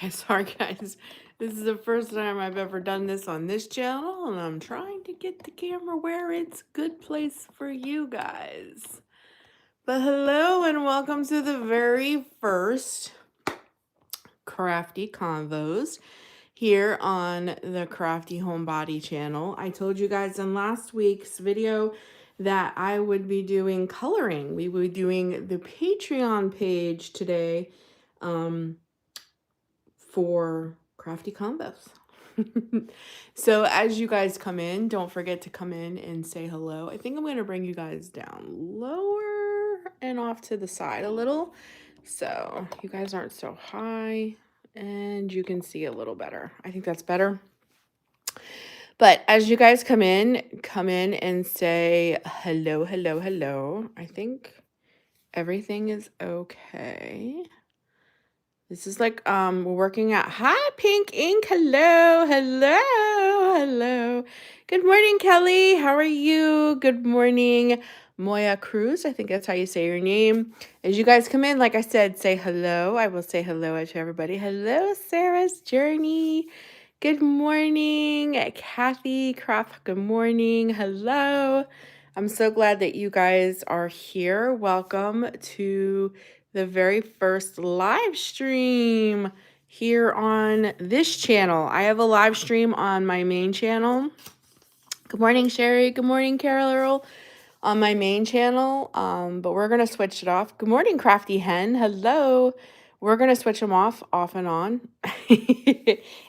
Okay, sorry guys. This is the first time I've ever done this on this channel, and I'm trying to get the camera where it's a good place for you guys. But hello and welcome to the very first Crafty Convos here on the Crafty Homebody channel. I told you guys in last week's video that I would be doing coloring. We would be doing the Patreon page today for Crafty Convos. So as you guys come in, don't forget to come in and say hello. I think I'm going to bring you guys down lower and off to the side a little, so you guys aren't so high and you can see a little better. I think that's better. But as you guys come in and say hello, hello, hello. I think everything is okay. This is like we're working out. Hi, Pink Ink. Hello, hello, hello. Good morning, Kelly. How are you? Good morning, Moya Cruz. I think that's how you say your name. As you guys come in, like I said, say hello. I will say hello to everybody. Hello, Sarah's Journey. Good morning, Kathy Craft. Good morning. Hello. I'm so glad that you guys are here. Welcome to the very first live stream here on this channel. I have a live stream on my main channel. Good morning, Sherry. Good morning, Carol Earl. On my main channel, but we're going to switch it off. Good morning, Crafty Hen. Hello. We're going to switch them off and on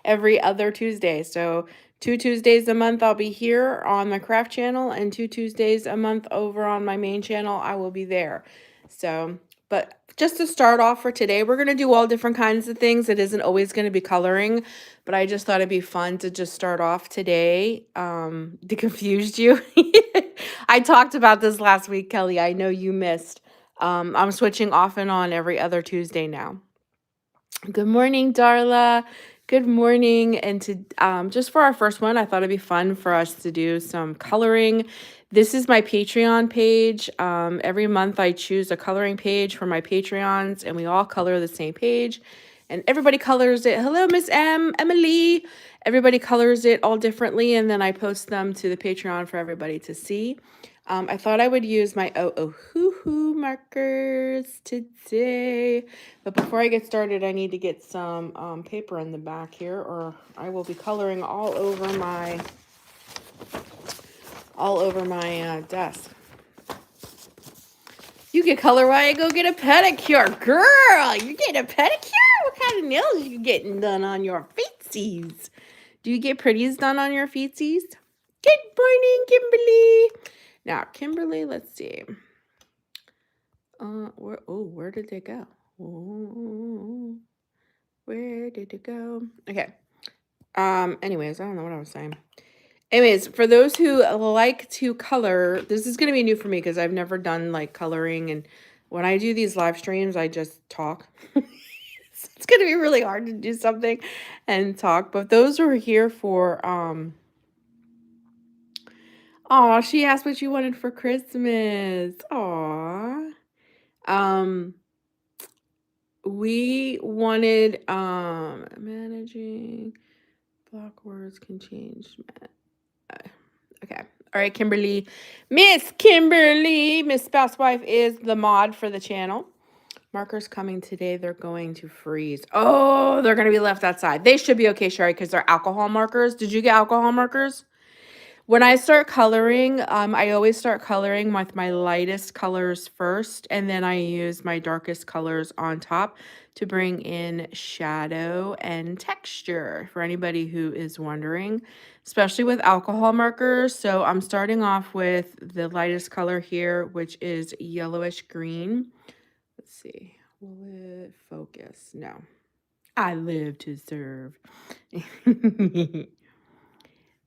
every other Tuesday. So 2 Tuesdays a month I'll be here on my craft channel, and 2 Tuesdays a month over on my main channel I will be there. So, but just to start off for today, we're going to do all different kinds of things. It isn't always going to be coloring, but I just thought it'd be fun to just start off today to confuse you. I talked about this last week, Kelly. I know you missed. I'm switching off and on every other Tuesday now. Good morning, Darla. Good morning. And to just for our first one, I thought it'd be fun for us to do some coloring. This is my Patreon page. Every month I choose a coloring page for my Patreons, and we all color the same page. And everybody colors it. Hello, Miss Emily. Everybody colors it all differently, and then I post them to the Patreon for everybody to see. I thought I would use my hoo markers today. But before I get started, I need to get some paper in the back here, or I will be coloring all over my desk. You get color while I go get a pedicure. Girl, you get a pedicure? What kind of nails are you getting done on your feetsies? Do you get pretties done on your feetsies? Good morning, Kimberly. Now, Kimberly, let's see. Where did they go? Oh, where did it go? Okay. Anyways, I don't know what I was saying. Anyways, for those who like to color, this is going to be new for me because I've never done like coloring, and when I do these live streams, I just talk. It's going to be really hard to do something and talk, but those who are here for oh, she asked what you wanted for Christmas. Aw. We wanted managing block words can change. Okay. All right, Kimberly. Miss Kimberly, Miss Spousewife is the mod for the channel. Markers coming today. They're going to freeze. Oh, they're going to be left outside. They should be okay, Sherry, because they're alcohol markers. Did you get alcohol markers? When I start coloring, I always start coloring with my lightest colors first, and then I use my darkest colors on top to bring in shadow and texture for anybody who is wondering, especially with alcohol markers. So I'm starting off with the lightest color here, which is yellowish green. Let's see, will it focus? No. I live to serve.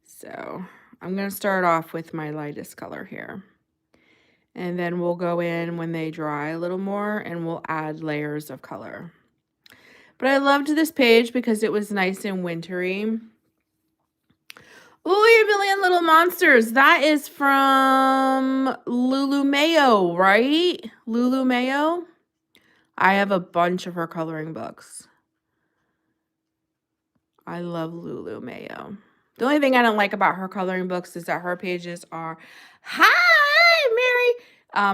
So I'm going to start off with my lightest color here. And then we'll go in when they dry a little more and we'll add layers of color. But I loved this page because it was nice and wintry. Oh, your Million Little Monsters. That is from Lulu Mayo, right? Lulu Mayo. I have a bunch of her coloring books. I love Lulu Mayo. The only thing I don't like about her coloring books is that her pages are, hi, Mary.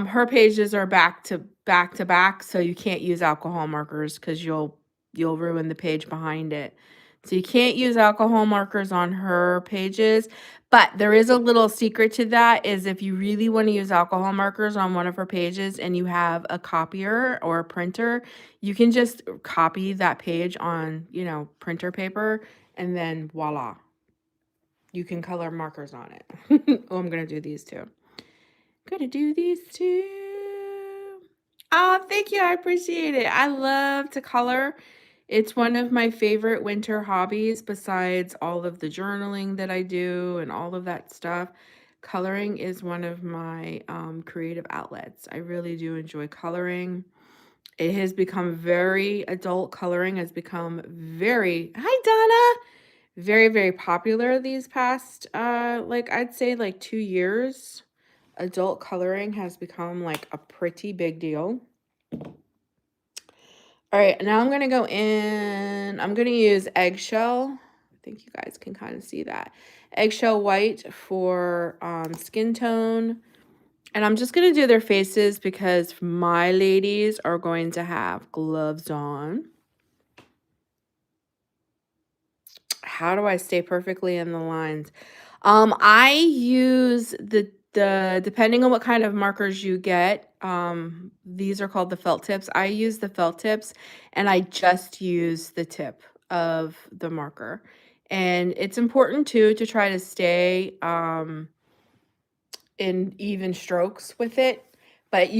Her pages are back to back, so you can't use alcohol markers because you'll ruin the page behind it. So you can't use alcohol markers on her pages. But there is a little secret to that is if you really want to use alcohol markers on one of her pages and you have a copier or a printer, you can just copy that page on, printer paper, and then voila. You can color markers on it. Oh, I'm going to do these too. Gonna do these too. Oh, thank you. I appreciate it. I love to color. It's one of my favorite winter hobbies besides all of the journaling that I do and all of that stuff. Coloring is one of my creative outlets. I really do enjoy coloring. It has become very adult coloring has become very, hi Donna, very, very popular these past, I'd say 2 years. Adult coloring has become like a pretty big deal. All right, now I'm going to go in, I'm going to use eggshell. I think you guys can kind of see that. Eggshell white for skin tone. And I'm just going to do their faces because my ladies are going to have gloves on. How do I stay perfectly in the lines? I use the depending on what kind of markers you get, these are called the felt tips. I use the felt tips and I just use the tip of the marker. And it's important too to try to stay in even strokes with it. But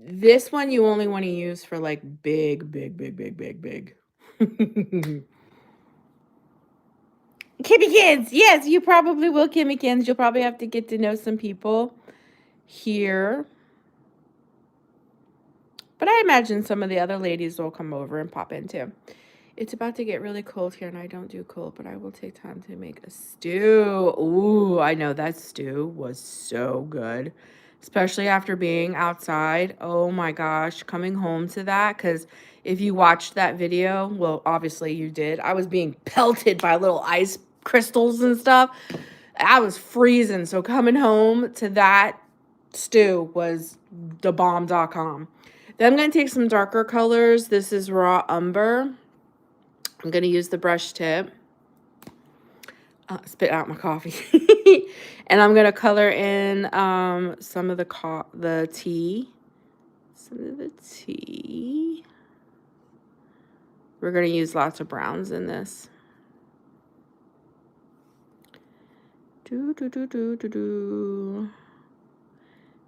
this one you only want to use for like big, big, big, big, big, big. Kimmykins, yes, you probably will, Kimmykins. You'll probably have to get to know some people here. But I imagine some of the other ladies will come over and pop in too. It's about to get really cold here, and I don't do cold, but I will take time to make a stew. Ooh, I know that stew was so good, especially after being outside. Oh my gosh, coming home to that, because if you watched that video, well, obviously you did. I was being pelted by little ice crystals and stuff. I was freezing, so coming home to that stew was the bomb.com. Then I'm going to take some darker colors. This is raw umber. I'm going to use the brush tip. Spit out my coffee. And I'm going to color in some of the tea. Some of the tea. We're going to use lots of browns in this.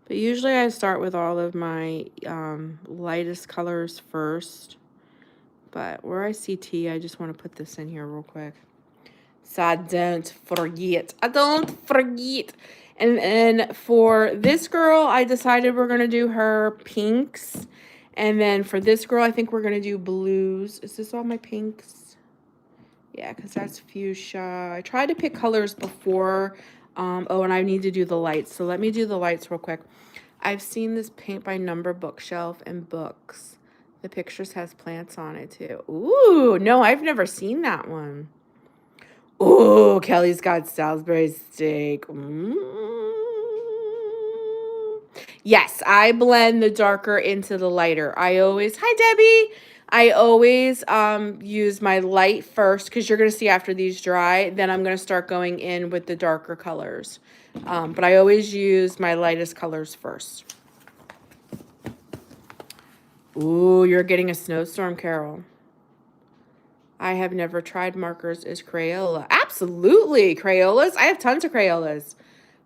But usually I start with all of my lightest colors first. But where I see tea, I just want to put this in here real quick. So I don't forget. And then for this girl, I decided we're going to do her pinks. And then for this girl, I think we're going to do blues. Is this all my pinks? Yeah, because that's fuchsia. I tried to pick colors before. Oh, and I need to do the lights. So let me do the lights real quick. I've seen this paint by number bookshelf and books. The pictures has plants on it too. Ooh, no, I've never seen that one. Ooh, Kelly's got Salisbury steak. Yes, I blend the darker into the lighter. Hi Debbie. I always use my light first because you're going to see after these dry, then I'm going to start going in with the darker colors. But I always use my lightest colors first. Ooh, you're getting a snowstorm, Carol. I have never tried markers as Crayola. Absolutely, Crayolas. I have tons of Crayolas.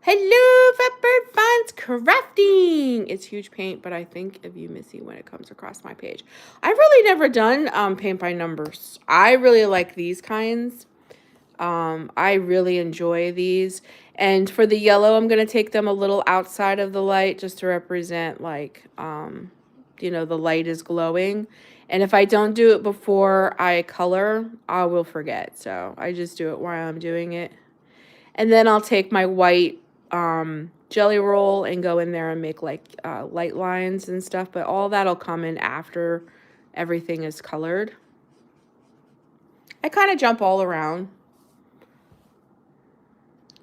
Hello, Fatbird Fun's crafting. It's huge paint, but I think of you, Missy, when it comes across my page. I've really never done paint by numbers. I really like these kinds. I really enjoy these. And for the yellow, I'm going to take them a little outside of the light just to represent like, the light is glowing. And if I don't do it before I color, I will forget. So I just do it while I'm doing it. And then I'll take my white jelly roll and go in there and make like light lines and stuff. But all that'll come in after everything is colored. I kind of jump all around.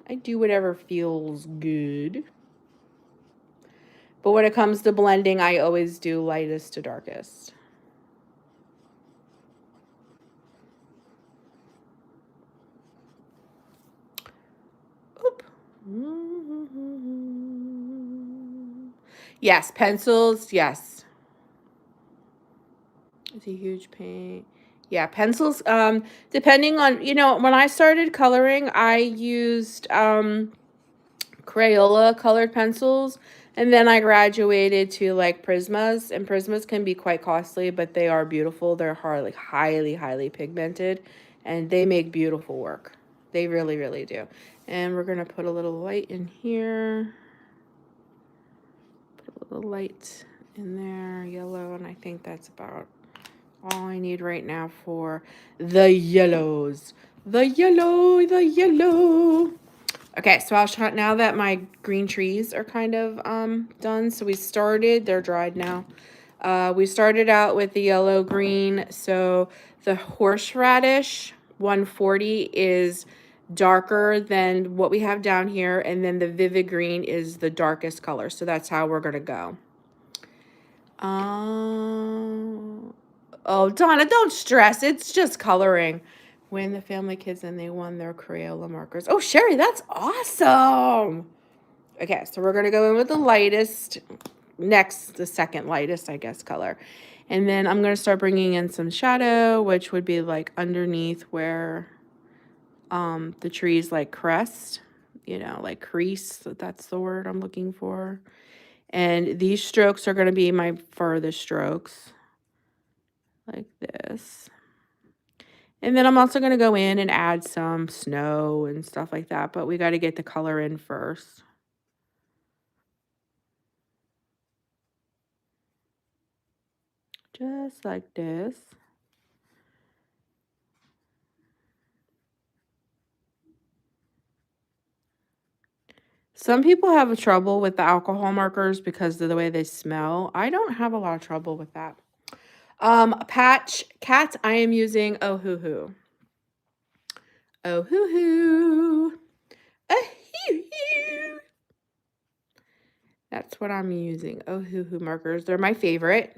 I do whatever feels good. But when it comes to blending, I always do lightest to darkest. Oop. Yes, pencils, yes. It's a huge pain. Yeah, pencils, depending on, when I started coloring, I used Crayola colored pencils, and then I graduated to like Prismas, and Prismas can be quite costly, but they are beautiful. They're like highly, highly pigmented, and they make beautiful work. They really, really do. And we're gonna put a little light in here. Put a little light in there, yellow, and I think that's about all I need right now for the yellows. The yellow, the yellow. Okay, so I'll show now that my green trees are kind of done. So they're dried now. We started out with the yellow green. So the horseradish 140 is darker than what we have down here, and then the vivid green is the darkest color. So that's how we're gonna go. Oh, Donna, don't stress. It's just coloring. When the family kids and they won their Crayola markers. Oh, Sherry, that's awesome. Okay, so we're going to go in with the lightest, the second lightest, I guess, color. And then I'm going to start bringing in some shadow, which would be like underneath where the trees like crest, like crease. That's the word I'm looking for. And these strokes are going to be my furthest strokes, like this. And then I'm also going to go in and add some snow and stuff like that, but we got to get the color in first. Just like this. Some people have trouble with the alcohol markers because of the way they smell. I don't have a lot of trouble with that. Patch cat, I am using Oh Hoo Hoo. Oh Hoo Hoo. Oh Hoo Hoo. That's what I'm using. Oh Hoo Hoo markers. They're my favorite.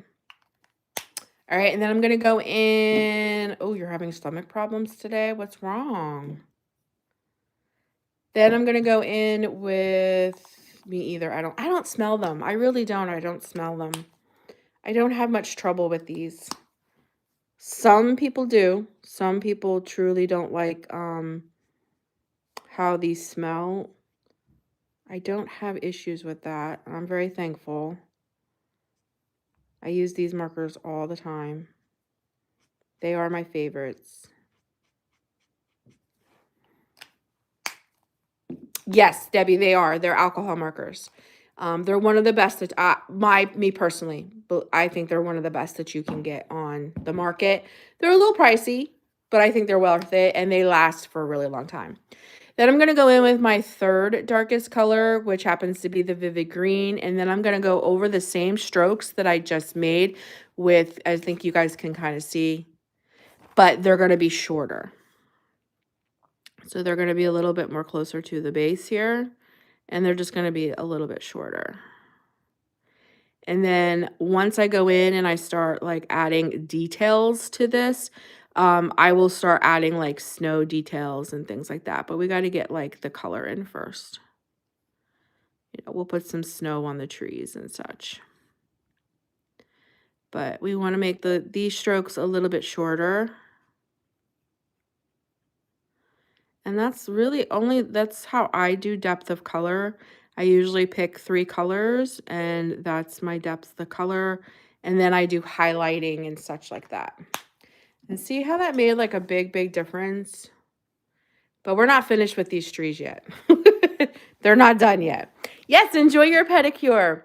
All right, and then I'm going to go in. Oh, you're having stomach problems today? What's wrong? Then I'm going to go in with me either. I don't smell them. I really don't. I don't smell them. I don't have much trouble with these. Some people do. Some people truly don't like how these smell. I don't have issues with that. I'm very thankful. I use these markers all the time. They are my favorites. Yes, Debbie, they are. They're alcohol markers. They're one of the best that me personally, but I think they're one of the best that you can get on the market. They're a little pricey, but I think they're worth it, and they last for a really long time. Then I'm going to go in with my third darkest color, which happens to be the vivid green, and then I'm going to go over the same strokes that I just made with, I think you guys can kind of see, but they're going to be shorter. So they're going to be a little bit more closer to the base here, and they're just going to be a little bit shorter. And then once I go in and I start like adding details to this, I will start adding like snow details and things like that. But we got to get like the color in first. We'll put some snow on the trees and such. But we want to make these strokes a little bit shorter. And that's that's how I do depth of color. I usually pick 3 colors, and that's my depth of color. And then I do highlighting and such like that. And see how that made like a big, big difference? But we're not finished with these trees yet. They're not done yet. Yes, enjoy your pedicure.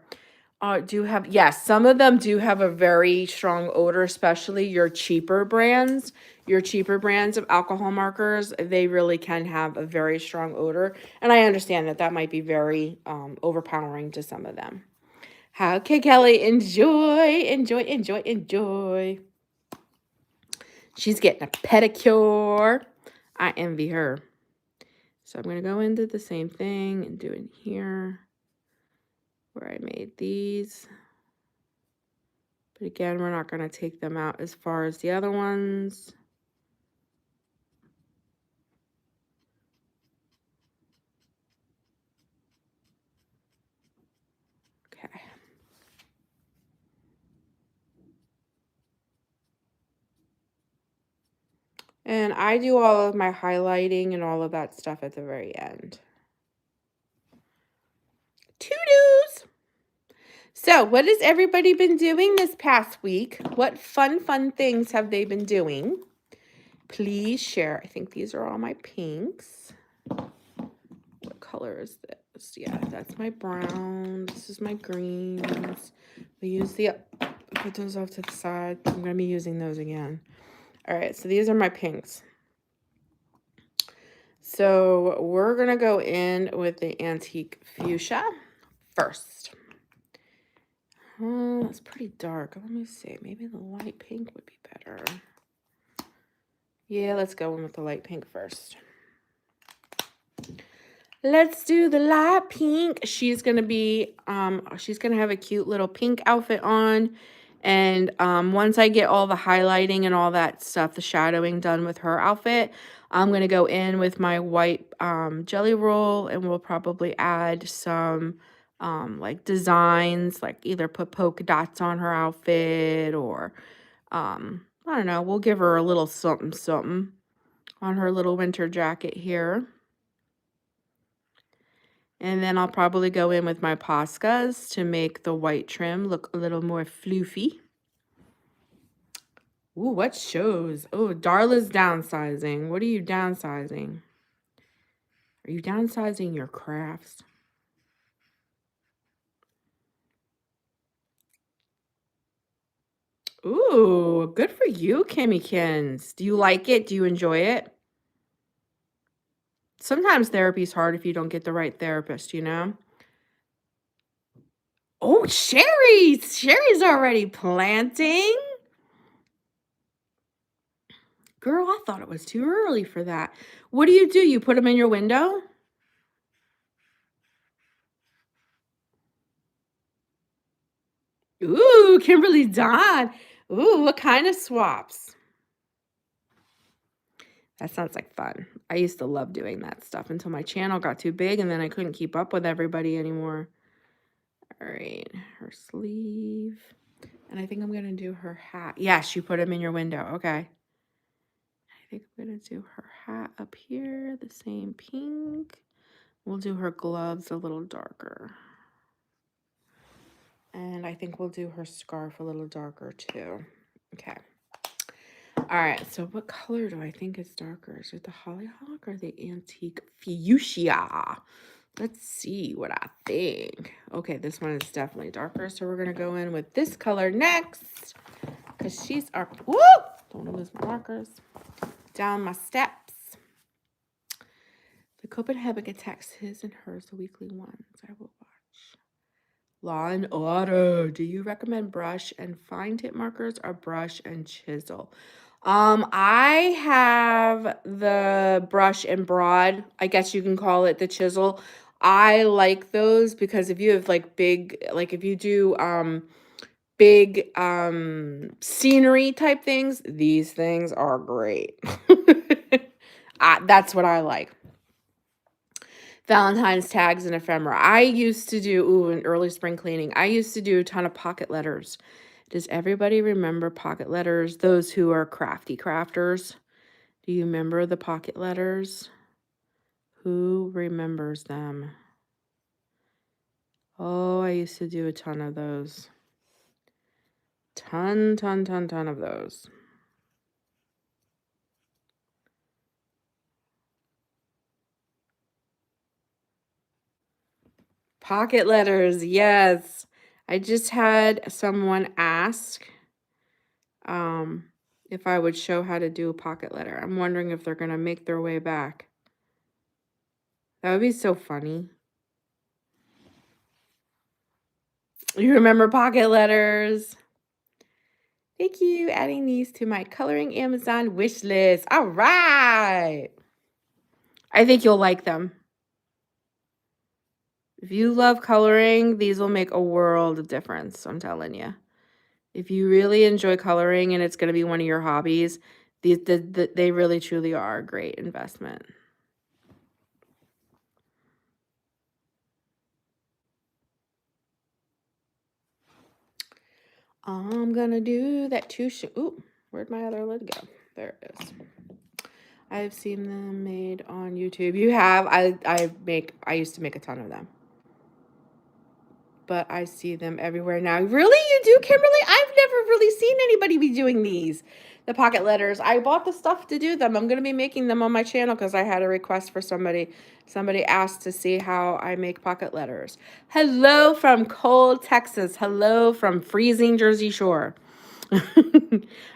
Yes, some of them do have a very strong odor, especially your cheaper brands. Your cheaper brands of alcohol markers, they really can have a very strong odor. And I understand that might be very overpowering to some of them. Okay, Kelly, enjoy, enjoy, enjoy, enjoy. She's getting a pedicure. I envy her. So I'm going to go into the same thing and do it here where I made these. But again, we're not going to take them out as far as the other ones. Okay. And I do all of my highlighting and all of that stuff at the very end. Toodles! So, what has everybody been doing this past week? What fun things have they been doing? Please share. I think these are all my pinks. What color is this? Yeah, that's my brown. This is my greens. We use the... Put those off to the side. I'm going to be using those again. All right, so these are my pinks. So we're going to go in with the antique fuchsia first. That's pretty dark. Let me see. Maybe the light pink would be better. Yeah, let's go in with the light pink first. Let's do the light pink. She's going to be, she's going to have a cute little pink outfit on. And once I get all the highlighting and all that stuff, the shadowing done with her outfit, I'm going to go in with my white jelly roll, and we'll probably add some like designs, like either put polka dots on her outfit or, I don't know, we'll give her a little something on her little winter jacket here. And then I'll probably go in with my Poscas to make the white trim look a little more floofy. Ooh, what shows? Oh, Darla's downsizing. What are you downsizing? Are you downsizing your crafts? Ooh, good for you, Kimmykins. Do you like it? Do you enjoy it? Sometimes therapy's hard if you don't get the right therapist, you know? Oh, Sherry! Sherry's already planting. Girl, I thought it was too early for that. What do? You put them in your window? Ooh, Kimberly Dawn. Ooh, what kind of swaps? That sounds like fun. I used to love doing that stuff until my channel got too big and then I couldn't keep up with everybody anymore. All right, her sleeve. And I think I'm going to do her hat. Yes, you put them in your window. Okay. I think I'm going to do her hat up here, the same pink. We'll do her gloves a little darker. And I think we'll do her scarf a little darker too. Okay. All right, so what color do I think is darker? Is it the hollyhock or the antique fuchsia? Let's see what I think. Okay, this one is definitely darker, so we're going to go in with this color next because she's our... Woo! Don't want to lose my markers. Down my steps. The Copenhagen attacks his and hers, the weekly ones. I will watch. Law and Order. Do you recommend brush and fine tip markers or brush and chisel? I have the brush and broad. I guess you can call it the chisel. I like those because if you have like big, like if you do big scenery type things, these things are great. That's what I like. Valentine's tags and ephemera. I used to do, in early spring cleaning, I used to do a ton of pocket letters. Does everybody remember pocket letters? Those who are crafty crafters. Do you remember the pocket letters? Who remembers them? Oh, I used to do a ton of those. Ton of those. Pocket letters, yes. I just had someone ask if I would show how to do a pocket letter. I'm wondering if they're going to make their way back. That would be so funny. You remember pocket letters? Thank you. Adding these to my coloring Amazon wish list. All right. I think you'll like them. If you love coloring, these will make a world of difference, I'm telling you. If you really enjoy coloring and it's going to be one of your hobbies, they really truly are a great investment. I'm going to do that too. Ooh, where'd my other lid go? There it is. I've seen them made on YouTube. You have? I used to make a ton of them. But I see them everywhere now. Really? You do, Kimberly? I've never really seen anybody be doing these. The pocket letters. I bought the stuff to do them. I'm going to be making them on my channel because I had a request for somebody. Somebody asked to see how I make pocket letters. Hello from cold Texas. Hello from freezing Jersey Shore. All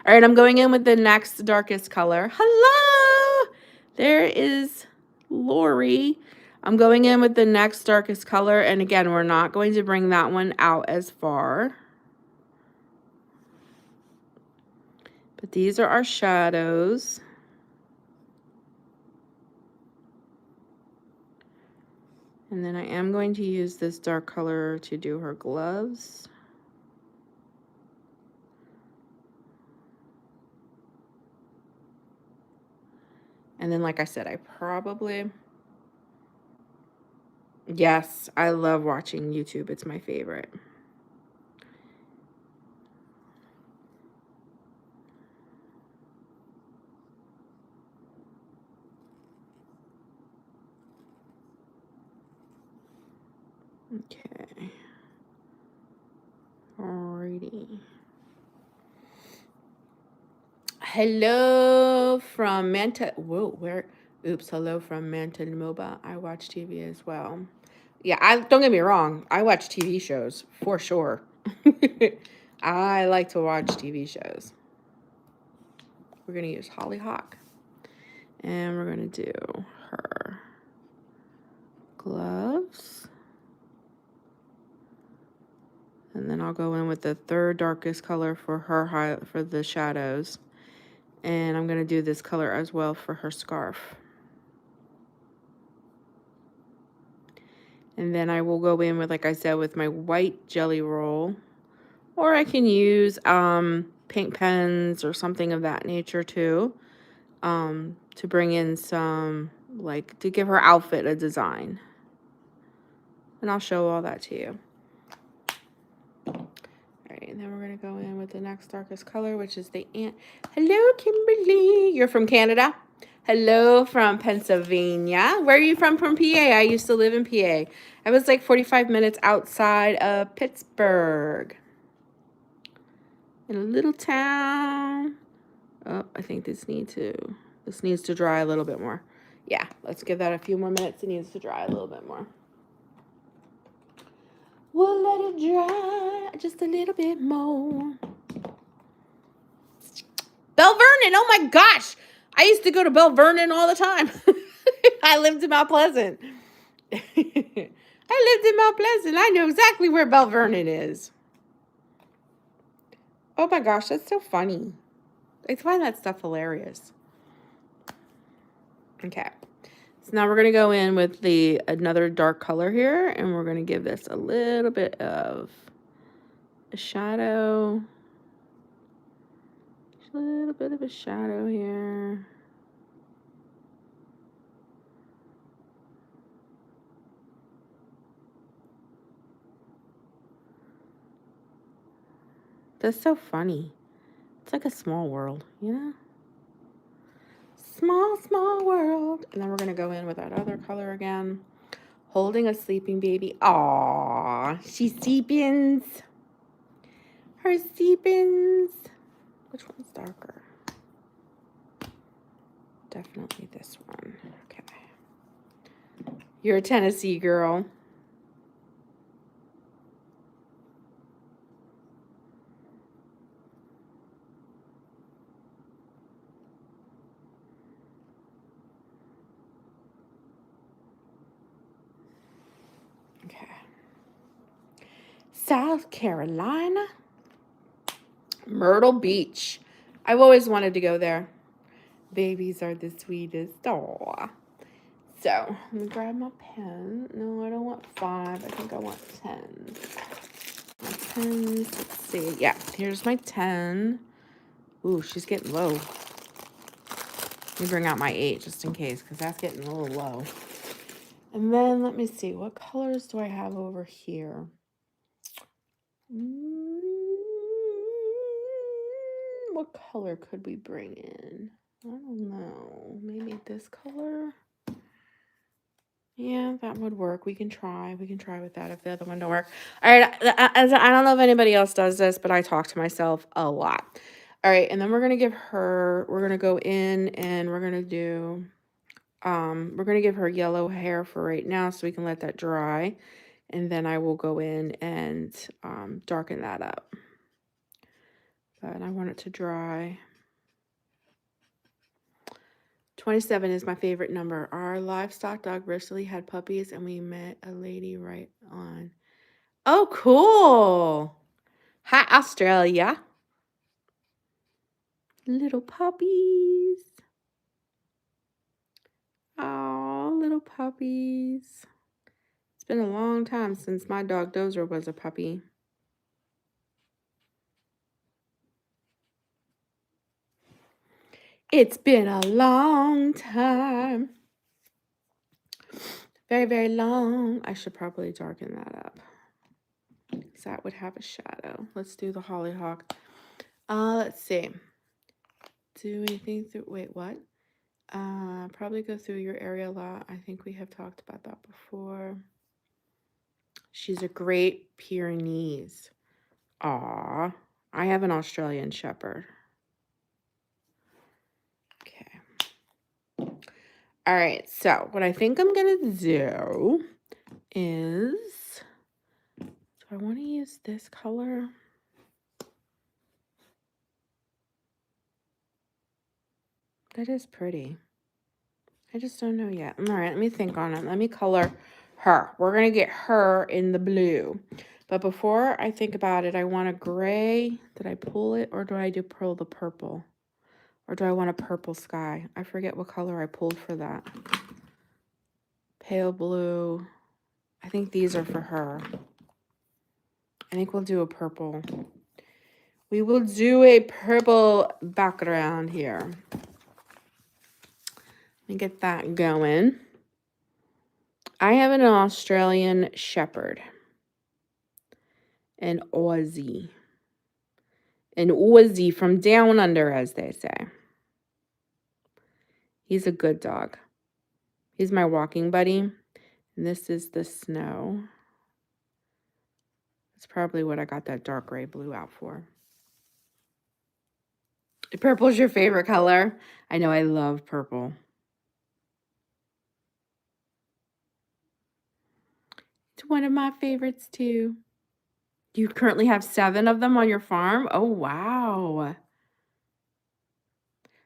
right, I'm going in with the next darkest color. Hello! There is Lori. I'm going in with the next darkest color, and again, we're not going to bring that one out as far. But these are our shadows. And then I am going to use this dark color to do her gloves. And then, like I said, yes, I love watching YouTube. It's my favorite. Okay. Alrighty. Hello from Manta. Whoa, where? Oops. Hello from Manta Moba. I watch TV as well. Yeah, don't get me wrong. I watch TV shows for sure. I like to watch TV shows. We're gonna use Hollyhock, and we're gonna do her gloves, and then I'll go in with the third darkest color for her for the shadows, and I'm gonna do this color as well for her scarf. And then I will go in with, like I said, with my white jelly roll. Or I can use paint pens or something of that nature too. To bring in some, like, to give her outfit a design. And I'll show all that to you. Alright, and then we're going to go in with the next darkest color, which is the ant. Hello, Kimberly. You're from Canada? Hello from Pennsylvania. Where are you from PA? I used to live in PA. I was like 45 minutes outside of Pittsburgh. In a little town. Oh, I think this needs to dry a little bit more. Yeah, let's give that a few more minutes. It needs to dry a little bit more. We'll let it dry just a little bit more. Bell Vernon, oh my gosh. I used to go to Bell Vernon all the time. I lived in Mount Pleasant. I lived in Mount Pleasant. I know exactly where Bell Vernon is. Oh my gosh, that's so funny. I find that stuff hilarious. Okay. So now we're going to go in with another dark color here, and we're going to give this a little bit of a shadow. Just a little bit of a shadow here. That's so funny. It's like a small world, you know? Small, small world. And then we're going to go in with that other color again. Holding a sleeping baby. Aww, she sleepins. Her sleepins. Which one's darker? Definitely this one. Okay. You're a Tennessee girl. Okay. South Carolina. Myrtle Beach. I've always wanted to go there. Babies are the sweetest. Aww. So, let me grab my pen. No, I don't want 5. I think I want 10. My pens. Let's see. Yeah, here's my 10. Ooh, she's getting low. Let me bring out my 8 just in case, because that's getting a little low. And then, let me see. What colors do I have over here? What color could we bring in? I don't know. Maybe this color? Yeah, that would work. We can try. We can try with that if the other one don't work. All right. I don't know if anybody else does this, but I talk to myself a lot. All right. And then we're going to give her, we're going to go in and we're going to do, we're going to give her yellow hair for right now so we can let that dry. And then I will go in and darken that up. But I want it to dry. 27 is my favorite number. Our livestock dog recently had puppies and we met a lady right on. Oh, cool. Hi, Australia. Little puppies. Oh, little puppies. It's been a long time since my dog Dozer was a puppy. It's been a long time. Very, very long. I should probably darken that up. Because that would have a shadow. Let's do the hollyhock. Let's see. Do anything through, wait, what? Probably go through your area a lot. I think we have talked about that before. She's a Great Pyrenees. Aw, I have an Australian Shepherd. Okay. All right, so what I think I'm going to do is, do I want to use this color? That is pretty. I just don't know yet. All right, let me think on it. Let me color her. We're going to get her in the blue. But before I think about it, I want a gray. Did I pull it or do I do pull the purple? Or do I want a purple sky? I forget what color I pulled for that. Pale blue. I think these are for her. I think we'll do a purple. We will do a purple background here. Let me get that going. I have an Australian Shepherd. An Aussie. An Aussie from down under, as they say. He's a good dog. He's my walking buddy. And this is the snow. That's probably what I got that dark gray blue out for. Purple's your favorite color? I know, I love purple. It's one of my favorites too. You currently have 7 of them on your farm? Oh, wow.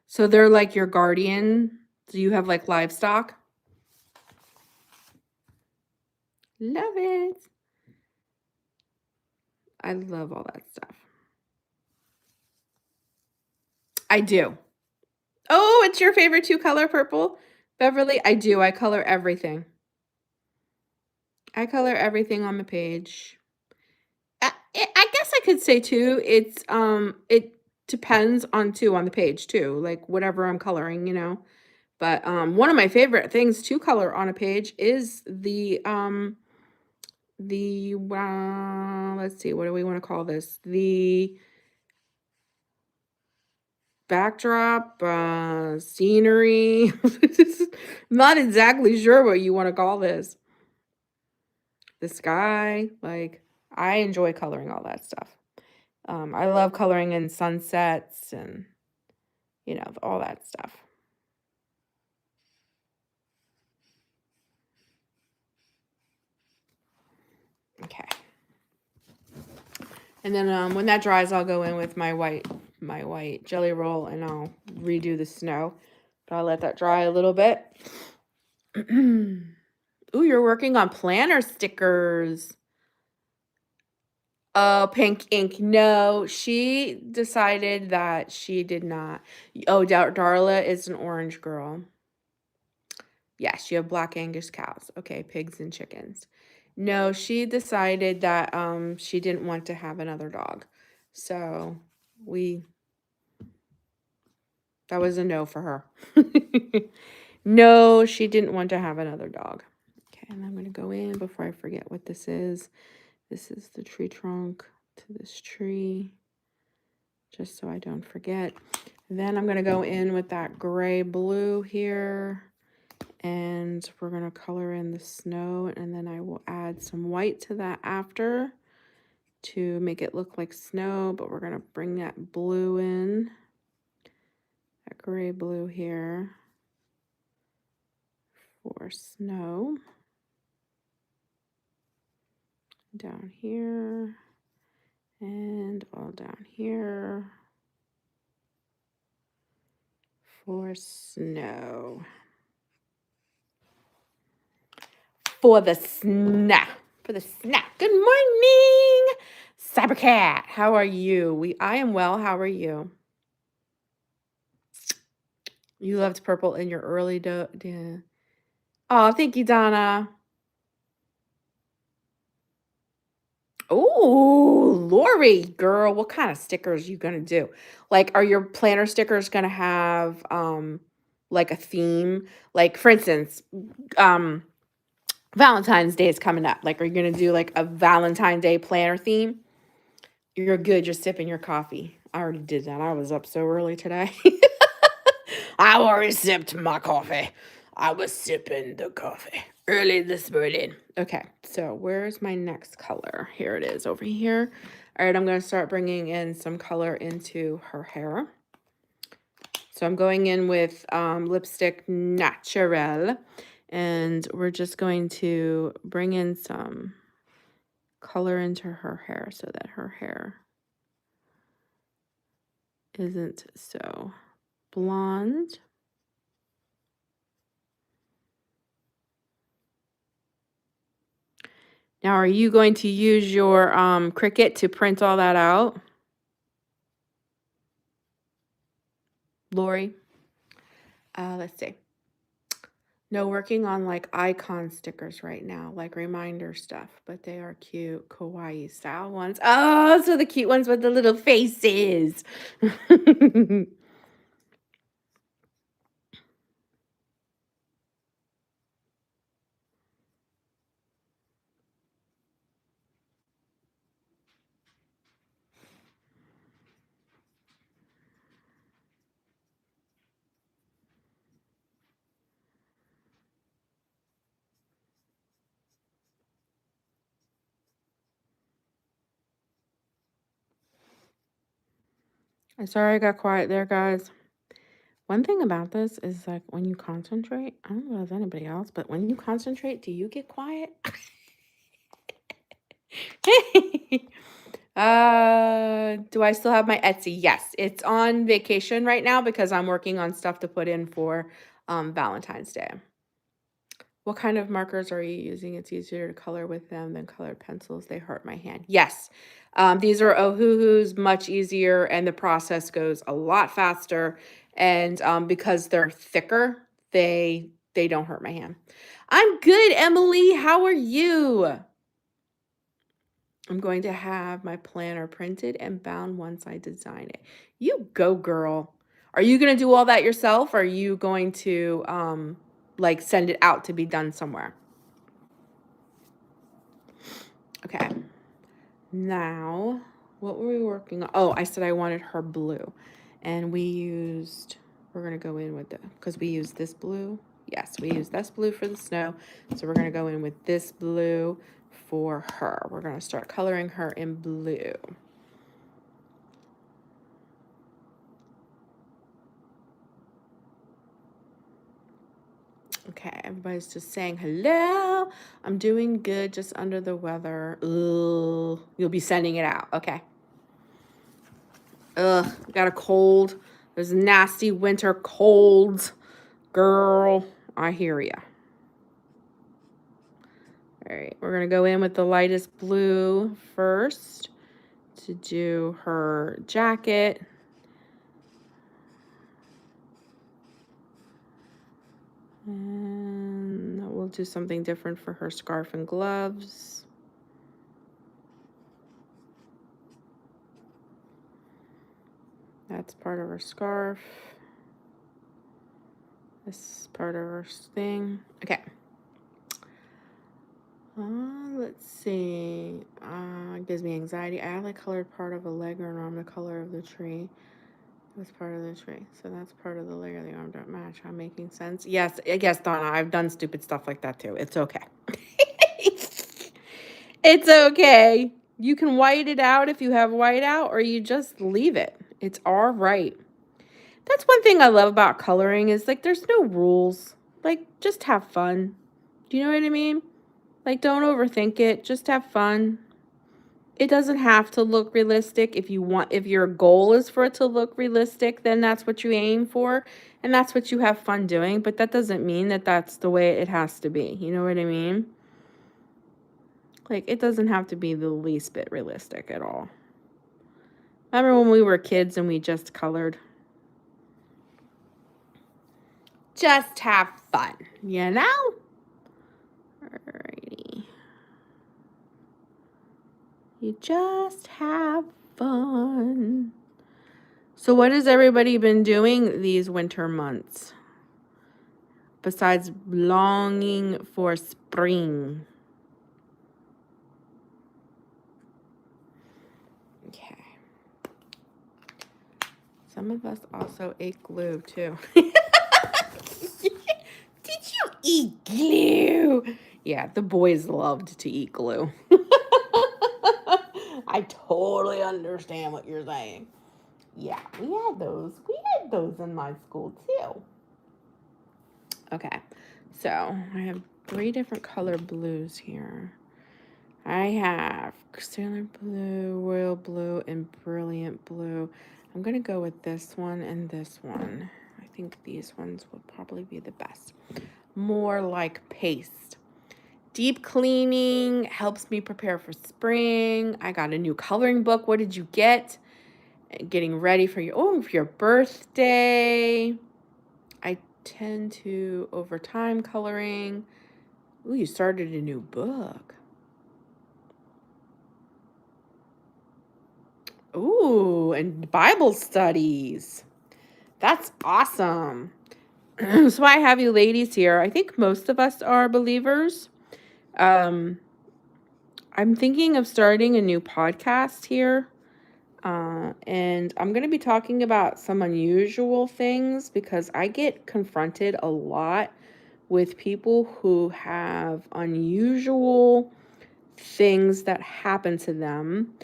So they're like your guardian? Do you have like livestock? Love it. I love all that stuff. I do. Oh, it's your favorite 2-color purple? Beverly, I do. I color everything. I color everything on the page. I guess I could say too, it's it depends on the page too, like whatever I'm coloring, you know. But one of my favorite things to color on a page is the let's see, what do we want to call this? The backdrop, scenery. Not exactly sure what you want to call this. The sky, like I enjoy coloring all that stuff. I love coloring in sunsets and, you know, all that stuff. Okay. And then when that dries, I'll go in with my white jelly roll and I'll redo the snow. But I'll let that dry a little bit. Ooh, you're working on planner stickers. Oh, pink ink. No, she decided that she did not. Oh, Darla is an orange girl. Yes, you have black Angus cows. Okay, pigs and chickens. No, she decided that she didn't want to have another dog. So we that was a no for her. No, she didn't want to have another dog. Okay, and I'm going to go in before I forget what this is. This is the tree trunk to this tree, just so I don't forget. And then I'm going to go in with that gray blue here, and we're going to color in the snow, and then I will add some white to that after to make it look like snow, but we're going to bring that blue in, that gray blue here for snow. Down here and all down here for snow. For the snap. For the snap. Good morning, Cybercat. How are you? I am well. How are you? You loved purple in your early Oh, thank you, Donna. Oh, Lori, girl, what kind of stickers you gonna do? Like, are your planner stickers gonna have like a theme? Like, for instance, Valentine's Day is coming up. Like, are you gonna do like a Valentine's Day planner theme? You're good. You're sipping your coffee. I already did that. I was up so early today. I already sipped my coffee. I was sipping the coffee early this morning. Okay, so where's my next color? Here it is over here. All right, I'm going to start bringing in some color into her hair. So I'm going in with lipstick Naturel, and we're just going to bring in some color into her hair so that her hair isn't so blonde. Now, are you going to use your Cricut to print all that out, Lori? Let's see. No, working on like icon stickers right now, like reminder stuff, but they are cute, kawaii style ones. Oh, so the cute ones with the little faces. I'm sorry I got quiet there, guys. One thing about this is like when you concentrate, I don't know if anybody else, but when you concentrate, do you get quiet? Do I still have my Etsy? Yes, it's on vacation right now because I'm working on stuff to put in for Valentine's Day. What kind of markers are you using? It's easier to color with them than colored pencils. They hurt my hand. Yes, these are Ohuhus, much easier, and the process goes a lot faster. And because they're thicker, they don't hurt my hand. I'm good, Emily. How are you? I'm going to have my planner printed and bound once I design it. You go, girl. Are you going to do all that yourself? Or are you going to like send it out to be done somewhere? Okay. Now, what were we working on? Oh, I said I wanted her blue. And we're going to go in with because we use this blue. Yes, we use this blue for the snow. So we're going to go in with this blue for her. We're going to start coloring her in blue. Okay, everybody's just saying hello. I'm doing good, just under the weather. Ugh, you'll be sending it out. Okay. Ugh, got a cold. There's nasty winter colds. Girl, I hear ya. All right, we're going to go in with the lightest blue first. to do her jacket. And we'll do something different for her scarf and gloves. That's part of her scarf. This is part of her thing. Okay. Let's see. It gives me anxiety. I have the colored part of a leg or an arm the color of the tree. That's part of the tree. So that's part of the leg of the arm don't match. I'm making sense. Yes, Donna. I've done stupid stuff like that too. It's okay. It's okay. You can white it out if you have white out, or you just leave it. It's all right. That's one thing I love about coloring is like there's no rules. Like just have fun. Do you know what I mean? Like don't overthink it. Just have fun. It doesn't have to look realistic. If your goal is for it to look realistic, then that's what you aim for and that's what you have fun doing, but that doesn't mean that that's the way it has to be. You know what I mean? Like it doesn't have to be the least bit realistic at all. Remember when we were kids and we just colored? Just have fun, you know? Alrighty. You just have fun. So what has everybody been doing these winter months? Besides longing for spring. Okay. Some of us also ate glue too. Did you eat glue? Yeah, the boys loved to eat glue. I totally understand what you're saying. Yeah, we had those. We had those in my school too. Okay, so I have 3 different color blues here. I have Sailor Blue, Royal Blue, and Brilliant Blue. I'm going to go with this one and this one. I think these ones will probably be the best. More like paste. Deep cleaning helps me prepare for spring. I got a new coloring book. What did you get? Getting ready for your birthday. I tend to over time coloring. Ooh, you started a new book. Ooh, and Bible studies. That's awesome. So I have you ladies here. I think most of us are believers. I'm thinking of starting a new podcast here. And I'm going to be talking about some unusual things because I get confronted a lot with people who have unusual things that happen to them.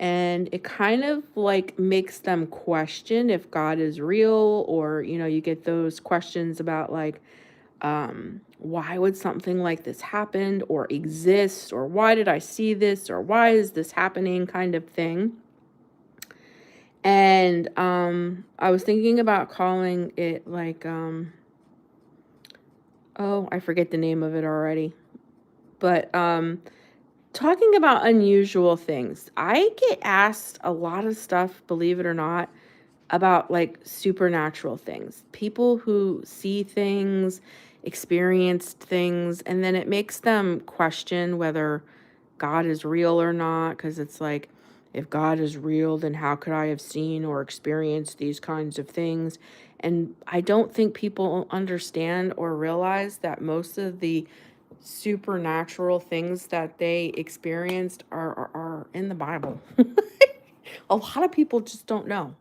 And it kind of like makes them question if God is real, or, you get those questions about like, why would something like this happen or exist, or why did I see this, or why is this happening kind of thing. And I was thinking about calling it like, I forget the name of it already. But talking about unusual things. I get asked a lot of stuff, believe it or not, about like supernatural things. People who see things, experienced things, and then it makes them question whether God is real or not, because it's like, if God is real, then how could I have seen or experienced these kinds of things? And I don't think people understand or realize that most of the supernatural things that they experienced are in the Bible. A lot of people just don't know,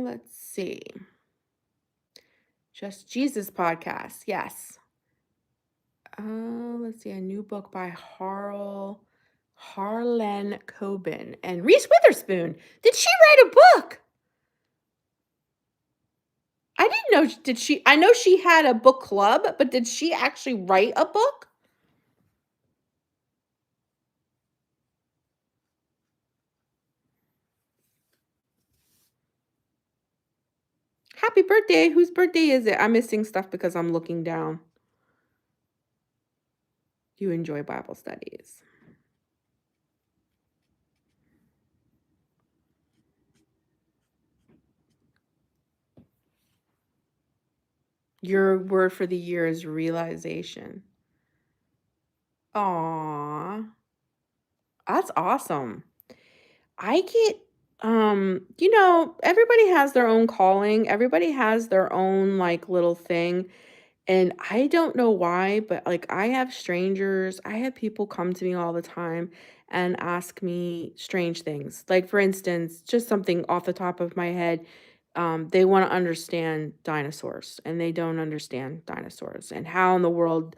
let's see. Just Jesus podcast. Yes. Let's see. A new book by Harlan Coben and Reese Witherspoon. Did she write a book? I didn't know. Did she? I know she had a book club, but did she actually write a book? Happy birthday. Whose birthday is it? I'm missing stuff because I'm looking down. you enjoy Bible studies. Your word for the year is realization. Aw, that's awesome. I get, everybody has their own calling. Everybody has their own like little thing. And I don't know why, but like I have people come to me all the time and ask me strange things. Like for instance, just something off the top of my head, they want to understand dinosaurs and they don't understand dinosaurs and how in the world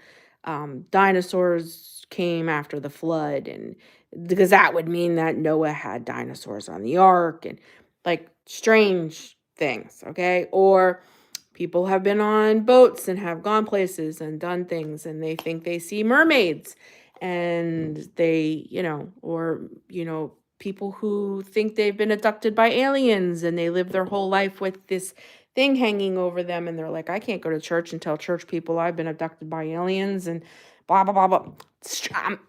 dinosaurs came after the flood, and because that would mean that Noah had dinosaurs on the ark and like strange things, okay? Or people have been on boats and have gone places and done things and they think they see mermaids, and they, people who think they've been abducted by aliens and they live their whole life with this thing hanging over them, and they're like, I can't go to church and tell church people I've been abducted by aliens and blah blah blah blah.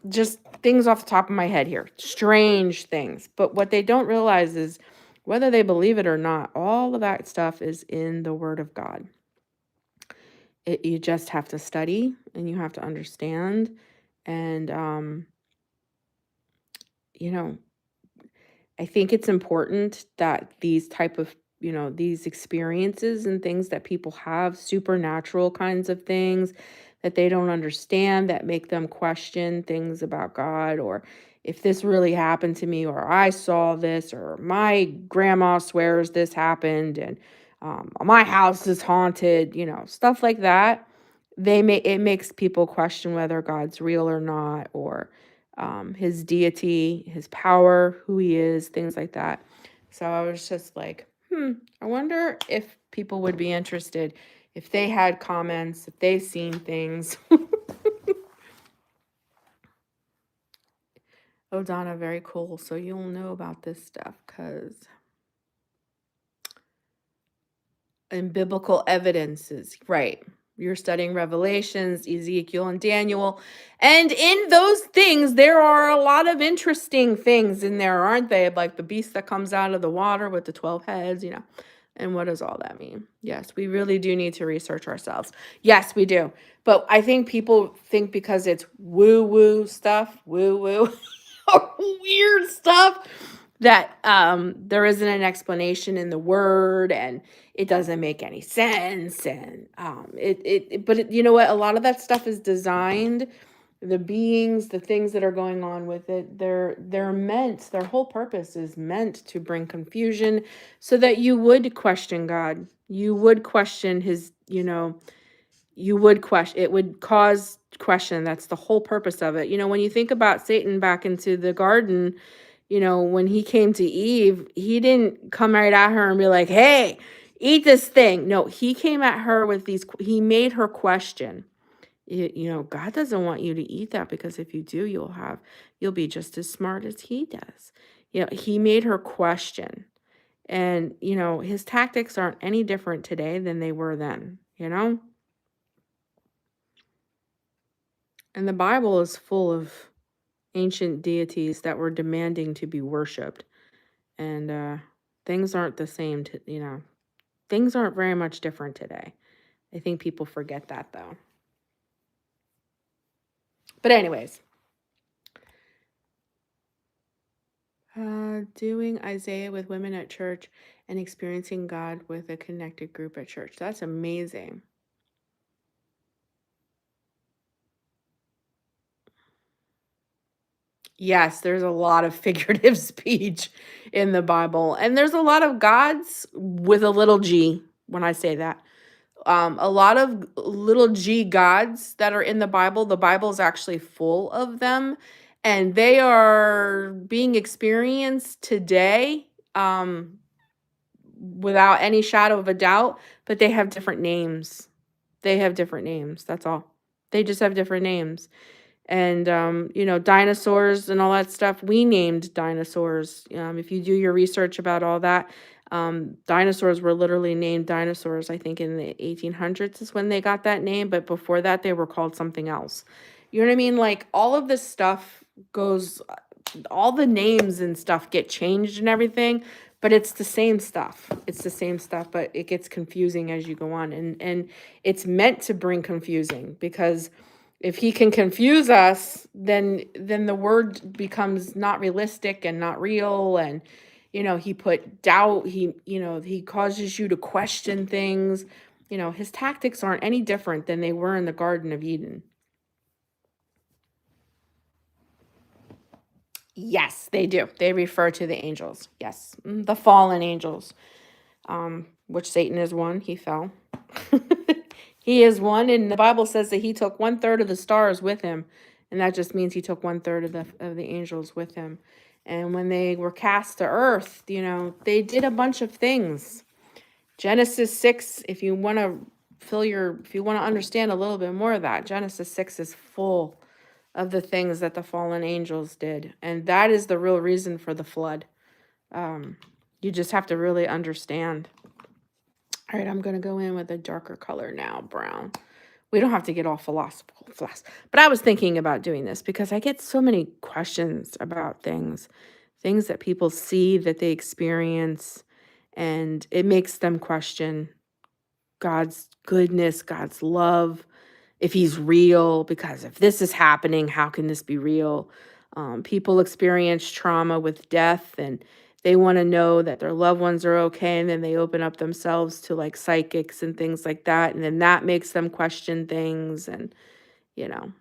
Just things off the top of my head here, strange things. But what they don't realize is whether they believe it or not, all of that stuff is in the Word of God. You just have to study and you have to understand. And, you know, I think it's important that these type of, these experiences and things that people have, supernatural kinds of things that they don't understand, that make them question things about God, or if this really happened to me, or I saw this, or my grandma swears this happened, and my house is haunted, stuff like that. It makes people question whether God's real or not, or his deity, his power, who he is, things like that. So I was just like, I wonder if people would be interested, if they had comments, if they've seen things. Oh, Donna, very cool. So you'll know about this stuff because in biblical evidences, right? You're studying Revelations, Ezekiel, and Daniel. And in those things, there are a lot of interesting things in there, aren't they? Like the beast that comes out of the water with the 12 heads, And what does all that mean? Yes, we really do need to research ourselves. Yes, we do. But I think people think because it's woo-woo stuff, woo-woo, or weird stuff, that there isn't an explanation in the word, and it doesn't make any sense, and you know what, a lot of that stuff is designed, the beings, the things that are going on with it, their whole purpose is meant to bring confusion so that you would question God, you would question his, you would question, it would cause question. That's the whole purpose of it. When you think about Satan back into the garden, when he came to Eve, he didn't come right at her and be like, hey, eat this thing. No, he came at her with he made her question. God doesn't want you to eat that, because if you do, you'll be just as smart as he does. He made her question. And, his tactics aren't any different today than they were then, And the Bible is full of ancient deities that were demanding to be worshipped. And things aren't the same things aren't very much different today. I think people forget that, though. But anyways, doing Isaiah with women at church and experiencing God with a connected group at church. That's amazing. Yes, there's a lot of figurative speech in the Bible, and there's a lot of gods with a little g when I say that. A lot of little g gods that are in the Bible. The Bible is actually full of them, and they are being experienced today, without any shadow of a doubt, but they have different names. They have different names. That's all. They just have different names. And, dinosaurs and all that stuff, we named dinosaurs. If you do your research about all that, dinosaurs were literally named dinosaurs. I think in the 1800s is when they got that name, but before that they were called something else. You know what I mean? Like, all of this stuff goes, all the names and stuff get changed and everything, but it's the same stuff. It's the same stuff, but it gets confusing as you go on. And it's meant to bring confusing, because if he can confuse us, then the word becomes not realistic and not real. And he put doubt, he causes you to question things. His tactics aren't any different than they were in the Garden of Eden. Yes, they do. They refer to the angels. Yes, the fallen angels, which Satan is one. He fell. He is one, and the Bible says that he took 1/3 of the stars with him, and that just means he took 1/3 of the angels with him. And when they were cast to earth, they did a bunch of things. Genesis 6, if you want to understand a little bit more of that, Genesis 6 is full of the things that the fallen angels did. And that is the real reason for the flood. You just have to really understand. All right, I'm going to go in with a darker color now, brown. We don't have to get all philosophical, but I was thinking about doing this because I get so many questions about things that people see, that they experience, and it makes them question God's goodness, God's love, if he's real, because if this is happening, how can this be real? People experience trauma with death, and they want to know that their loved ones are okay, and then they open up themselves to like psychics and things like that, and then that makes them question things, and you know,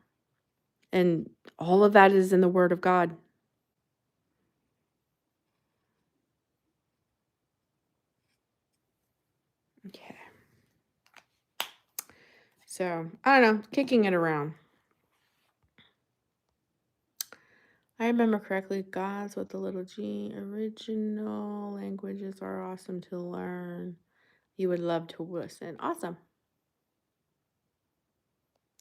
and all of that is in the Word of God. Okay. So, I don't know, kicking it around. I remember correctly, God's with the little g. Original languages are awesome to learn. You would love to listen. Awesome.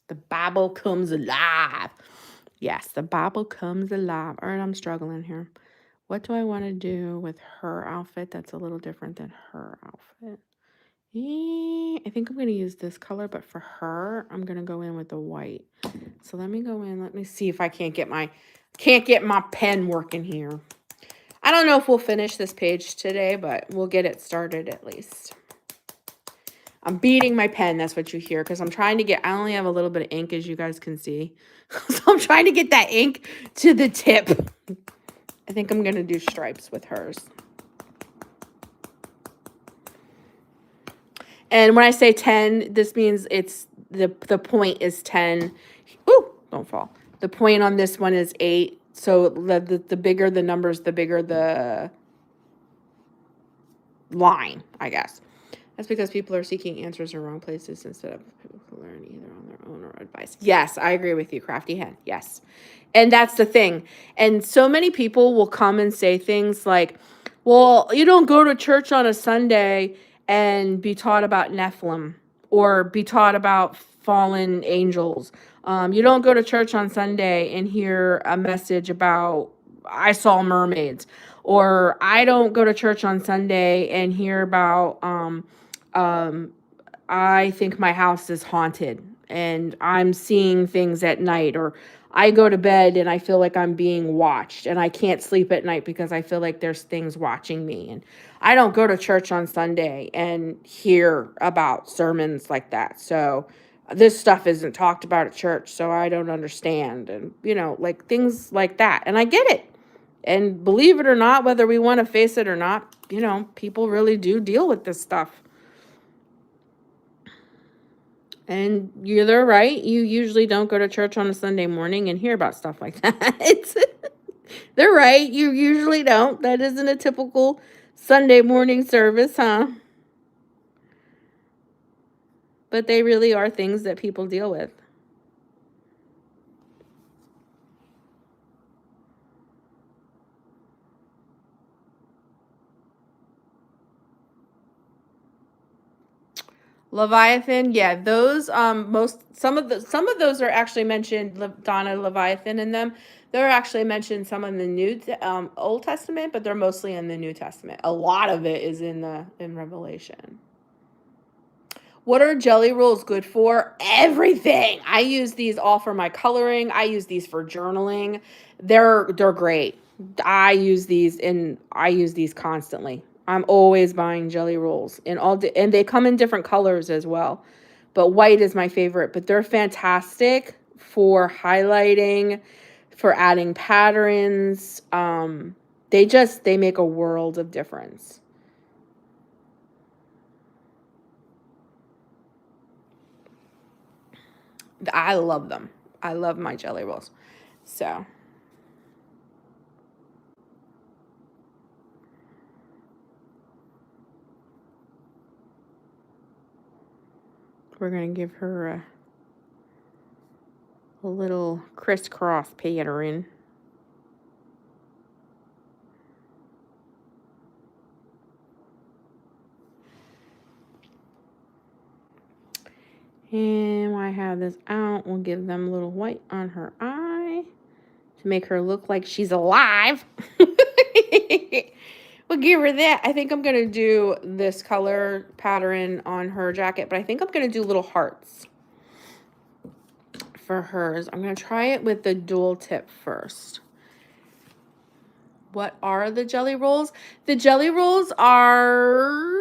The Bible comes alive. Yes, the Bible comes alive. All right, I'm struggling here. What do I want to do with her outfit that's a little different than her outfit? I think I'm going to use this color, but for her, I'm going to go in with the white. So let me go in. Let me see if I can't get my pen working here. I don't know if we'll finish this page today, but we'll get it started at least. I'm beating my pen. That's what you hear, because I'm trying to get, I only have a little bit of ink, as you guys can see. So I'm trying to get that ink to the tip. I think I'm going to do stripes with hers. And when I say 10, this means it's the point is 10. Ooh, don't fall. The point on this one is 8. So the bigger the numbers, the bigger the line, I guess. That's because people are seeking answers in wrong places instead of people who learn either on their own or advice. Yes, I agree with you, Crafty Hen. Yes. And that's the thing. And so many people will come and say things like, well, you don't go to church on a Sunday and be taught about Nephilim or be taught about fallen angels. You don't go to church on Sunday and hear a message about, I saw mermaids. Or I don't go to church on Sunday and hear about, I think my house is haunted and I'm seeing things at night, or I go to bed and I feel like I'm being watched and I can't sleep at night because I feel like there's things watching me. And I don't go to church on Sunday and hear about sermons like that. So this stuff isn't talked about at church, so I don't understand. And, like things like that. And I get it. And believe it or not, whether we want to face it or not, people really do deal with this stuff. And they're right. You usually don't go to church on a Sunday morning and hear about stuff like that. They're right. You usually don't. That isn't a typical Sunday morning service, huh? But they really are things that people deal with. Leviathan, yeah, those some of those are actually mentioned, Donna, Leviathan in them. They're actually mentioned some in the New Old Testament, but they're mostly in the New Testament. A lot of it is in Revelation. What are jelly rolls good for? Everything. I use these all for my coloring. I use these for journaling. They're great. I use these constantly. I'm always buying jelly rolls and they come in different colors as well. But white is my favorite, but they're fantastic for highlighting, for adding patterns. They make a world of difference. I love them. I love my jelly rolls. So we're going to give her a little crisscross pattern. And when I have this out, we'll give them a little white on her eye to make her look like she's alive. We'll give her that. I think I'm going to do this color pattern on her jacket, but I think I'm going to do little hearts for hers. I'm going to try it with the dual tip first. What are the jelly rolls? The jelly rolls are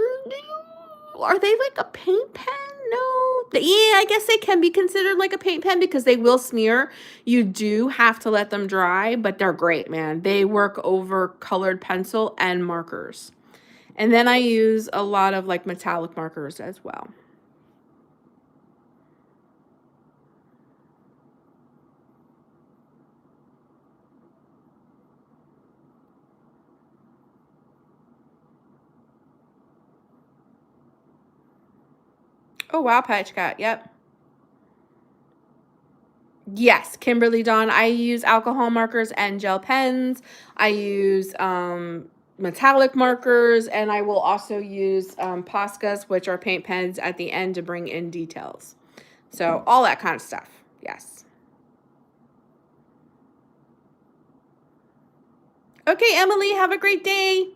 they like a paint pen? No. Yeah, I guess they can be considered like a paint pen because they will smear. You do have to let them dry, but they're great, man. They work over colored pencil and markers. And then I use a lot of like metallic markers as well. Oh, wow, Patch Cat. Yep. Yes, Kimberly Dawn. I use alcohol markers and gel pens. I use metallic markers, and I will also use Poscas, which are paint pens at the end to bring in details. So all that kind of stuff. Yes. Okay, Emily, have a great day.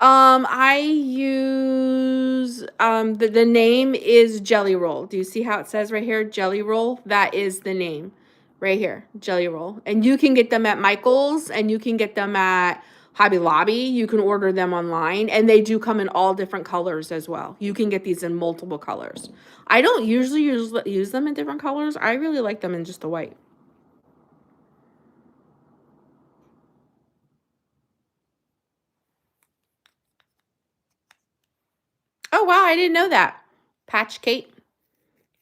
I use the name is Jelly Roll. Do you see how it says right here, Jelly Roll? That is the name right here, Jelly Roll. And you can get them at Michael's and you can get them at Hobby Lobby. You can order them online and they do come in all different colors as well. You can get these in multiple colors. I don't usually use them in different colors. I really like them in just the white. Oh, wow, I didn't know that. Patch Kate.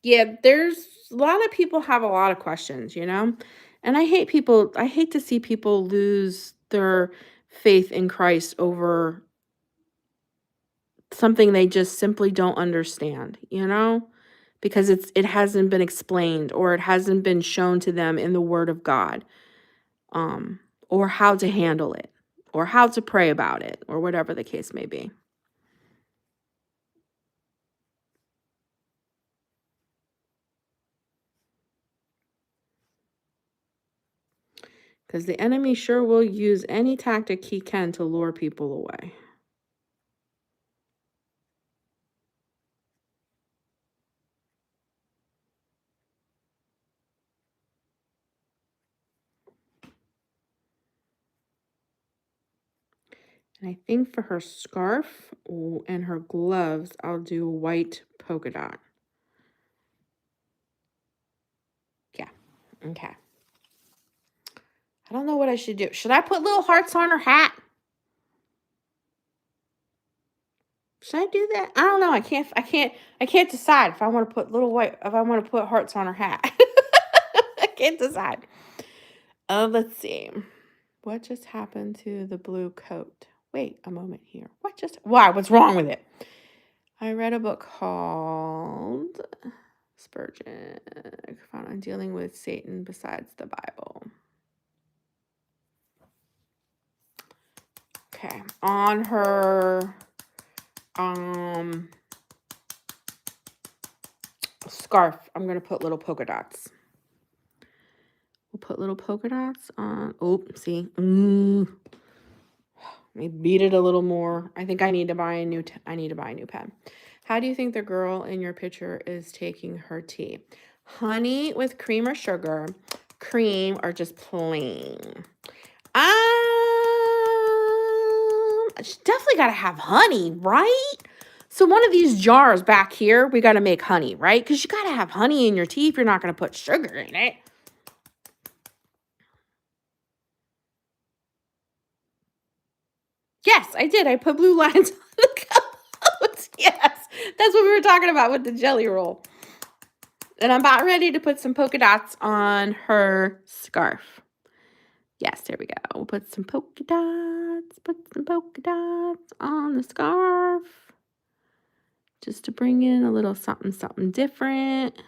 Yeah, there's a lot of people have a lot of questions, you know? And I hate to see people lose their faith in Christ over something they just simply don't understand, you know? Because it hasn't been explained or it hasn't been shown to them in the word of God. Or how to handle it or how to pray about it or whatever the case may be. Because the enemy sure will use any tactic he can to lure people away. And I think for her scarf and her gloves, I'll do a white polka dot. Yeah. Okay. I don't know what I should do. Should I put little hearts on her hat? Should I do that? I don't know. I can't decide if I want to put if I want to put hearts on her hat. I can't decide. Let's see. What just happened to the blue coat? Wait a moment here. Why? What's wrong with it? I read a book called Spurgeon found on dealing with Satan besides the Bible. Okay, on her scarf, I'm gonna put little polka dots. We'll put little polka dots on. Oh, see. Let me beat it a little more. I think I need to buy a new pen. How do you think the girl in your picture is taking her tea? Honey with cream or sugar, cream or just plain? She definitely got to have honey, right? So one of these jars back here, we got to make honey, right? Because you got to have honey in your tea if you're not going to put sugar in it. Yes, I did. I put blue lines on the cups. Yes, that's what we were talking about with the jelly roll. And I'm about ready to put some polka dots on her scarf. Yes, there we go. We'll put some polka dots. Put some polka dots on the scarf. Just to bring in a little something, something different.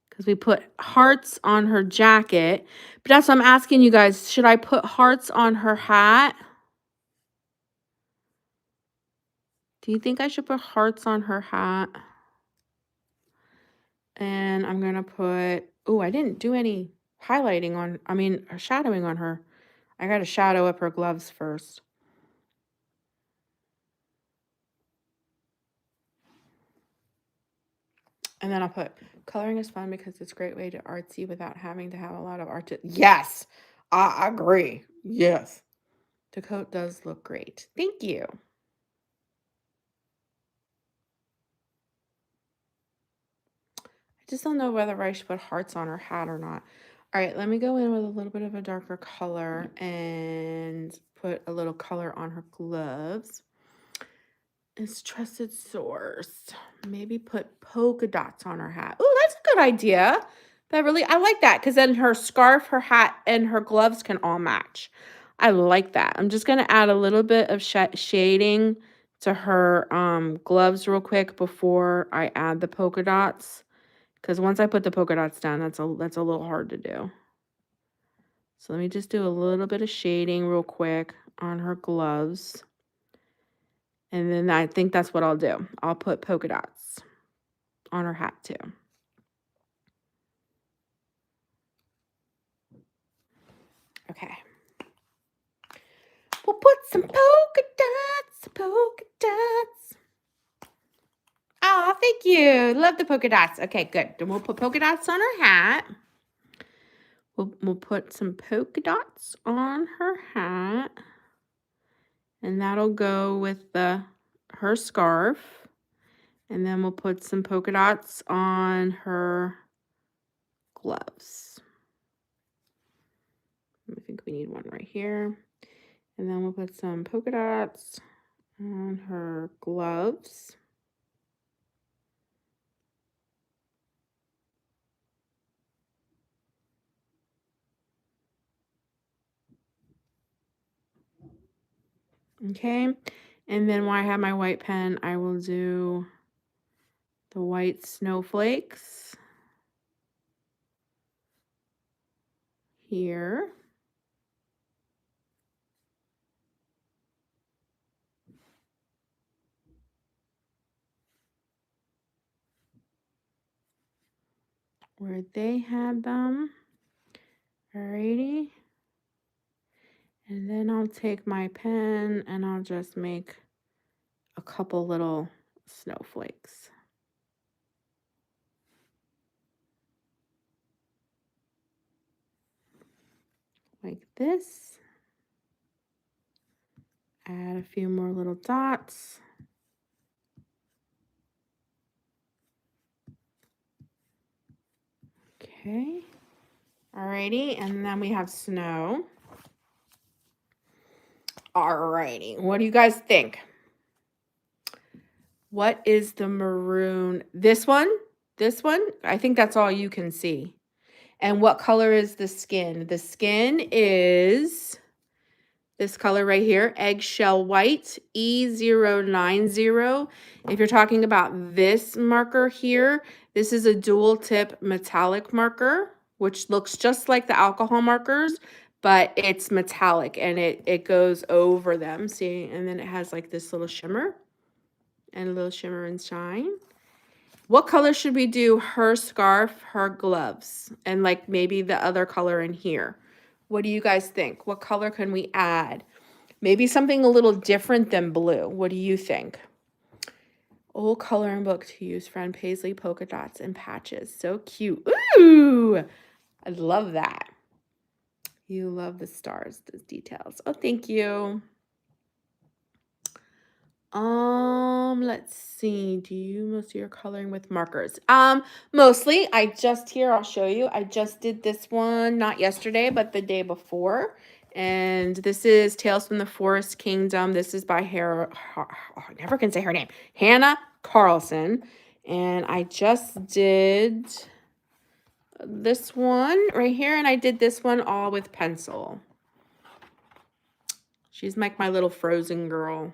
Because we put hearts on her jacket. But that's what I'm asking you guys. Should I put hearts on her hat? Do you think I should put hearts on her hat? And I'm going to put, oh, I didn't do any highlighting on, shadowing on her. I got to shadow up her gloves first. And then I'll put, coloring is fun because it's a great way to artsy without having to have a lot of art. Yes, I agree. Yes. The coat does look great. Thank you. I just don't know whether I should put hearts on her hat or not. All right, let me go in with a little bit of a darker color and put a little color on her gloves. It's trusted source. Maybe put polka dots on her hat. Oh, that's a good idea, Beverly. I like that because then her scarf, her hat, and her gloves can all match. I like that. I'm just going to add a little bit of shading to her gloves real quick before I add the polka dots. Because once I put the polka dots down, that's a little hard to do. So let me just do a little bit of shading real quick on her gloves. And then I think that's what I'll do. I'll put polka dots on her hat too. Okay. We'll put some polka dots. Oh, thank you. Love the polka dots. Okay, good. Then we'll put polka dots on her hat. We'll put some polka dots on her hat. And that'll go with her scarf. And then we'll put some polka dots on her gloves. I think we need one right here. And then we'll put some polka dots on her gloves. Okay. And then while I have my white pen, I will do the white snowflakes here. Where they had them. Alrighty. And then I'll take my pen and I'll just make a couple little snowflakes. Like this. Add a few more little dots. Okay. Alrighty, and then we have snow. Alrighty, what do you guys think? What is the maroon? This one? This one? I think that's all you can see. And what color is the skin? The skin is this color right here, eggshell white, E090. If you're talking about this marker here, this is a dual tip metallic marker, which looks just like the alcohol markers, but it's metallic and it goes over them. See, and then it has like this little shimmer and a little shimmer and shine. What color should we do her scarf, her gloves, and like maybe the other color in here? What do you guys think? What color can we add? Maybe something a little different than blue. What do you think? Old coloring book to use friend paisley polka dots and patches. So cute. Ooh, I love that. You love the stars, the details. Oh, thank you. Let's see. Do you mostly your coloring with markers? Mostly. I'll show you. I just did this one, not yesterday, but the day before. And this is Tales from the Forest Kingdom. This is by I never can say her name. Hannah Carlson. And I just did this one right here, and I did this one all with pencil. She's like my little frozen girl.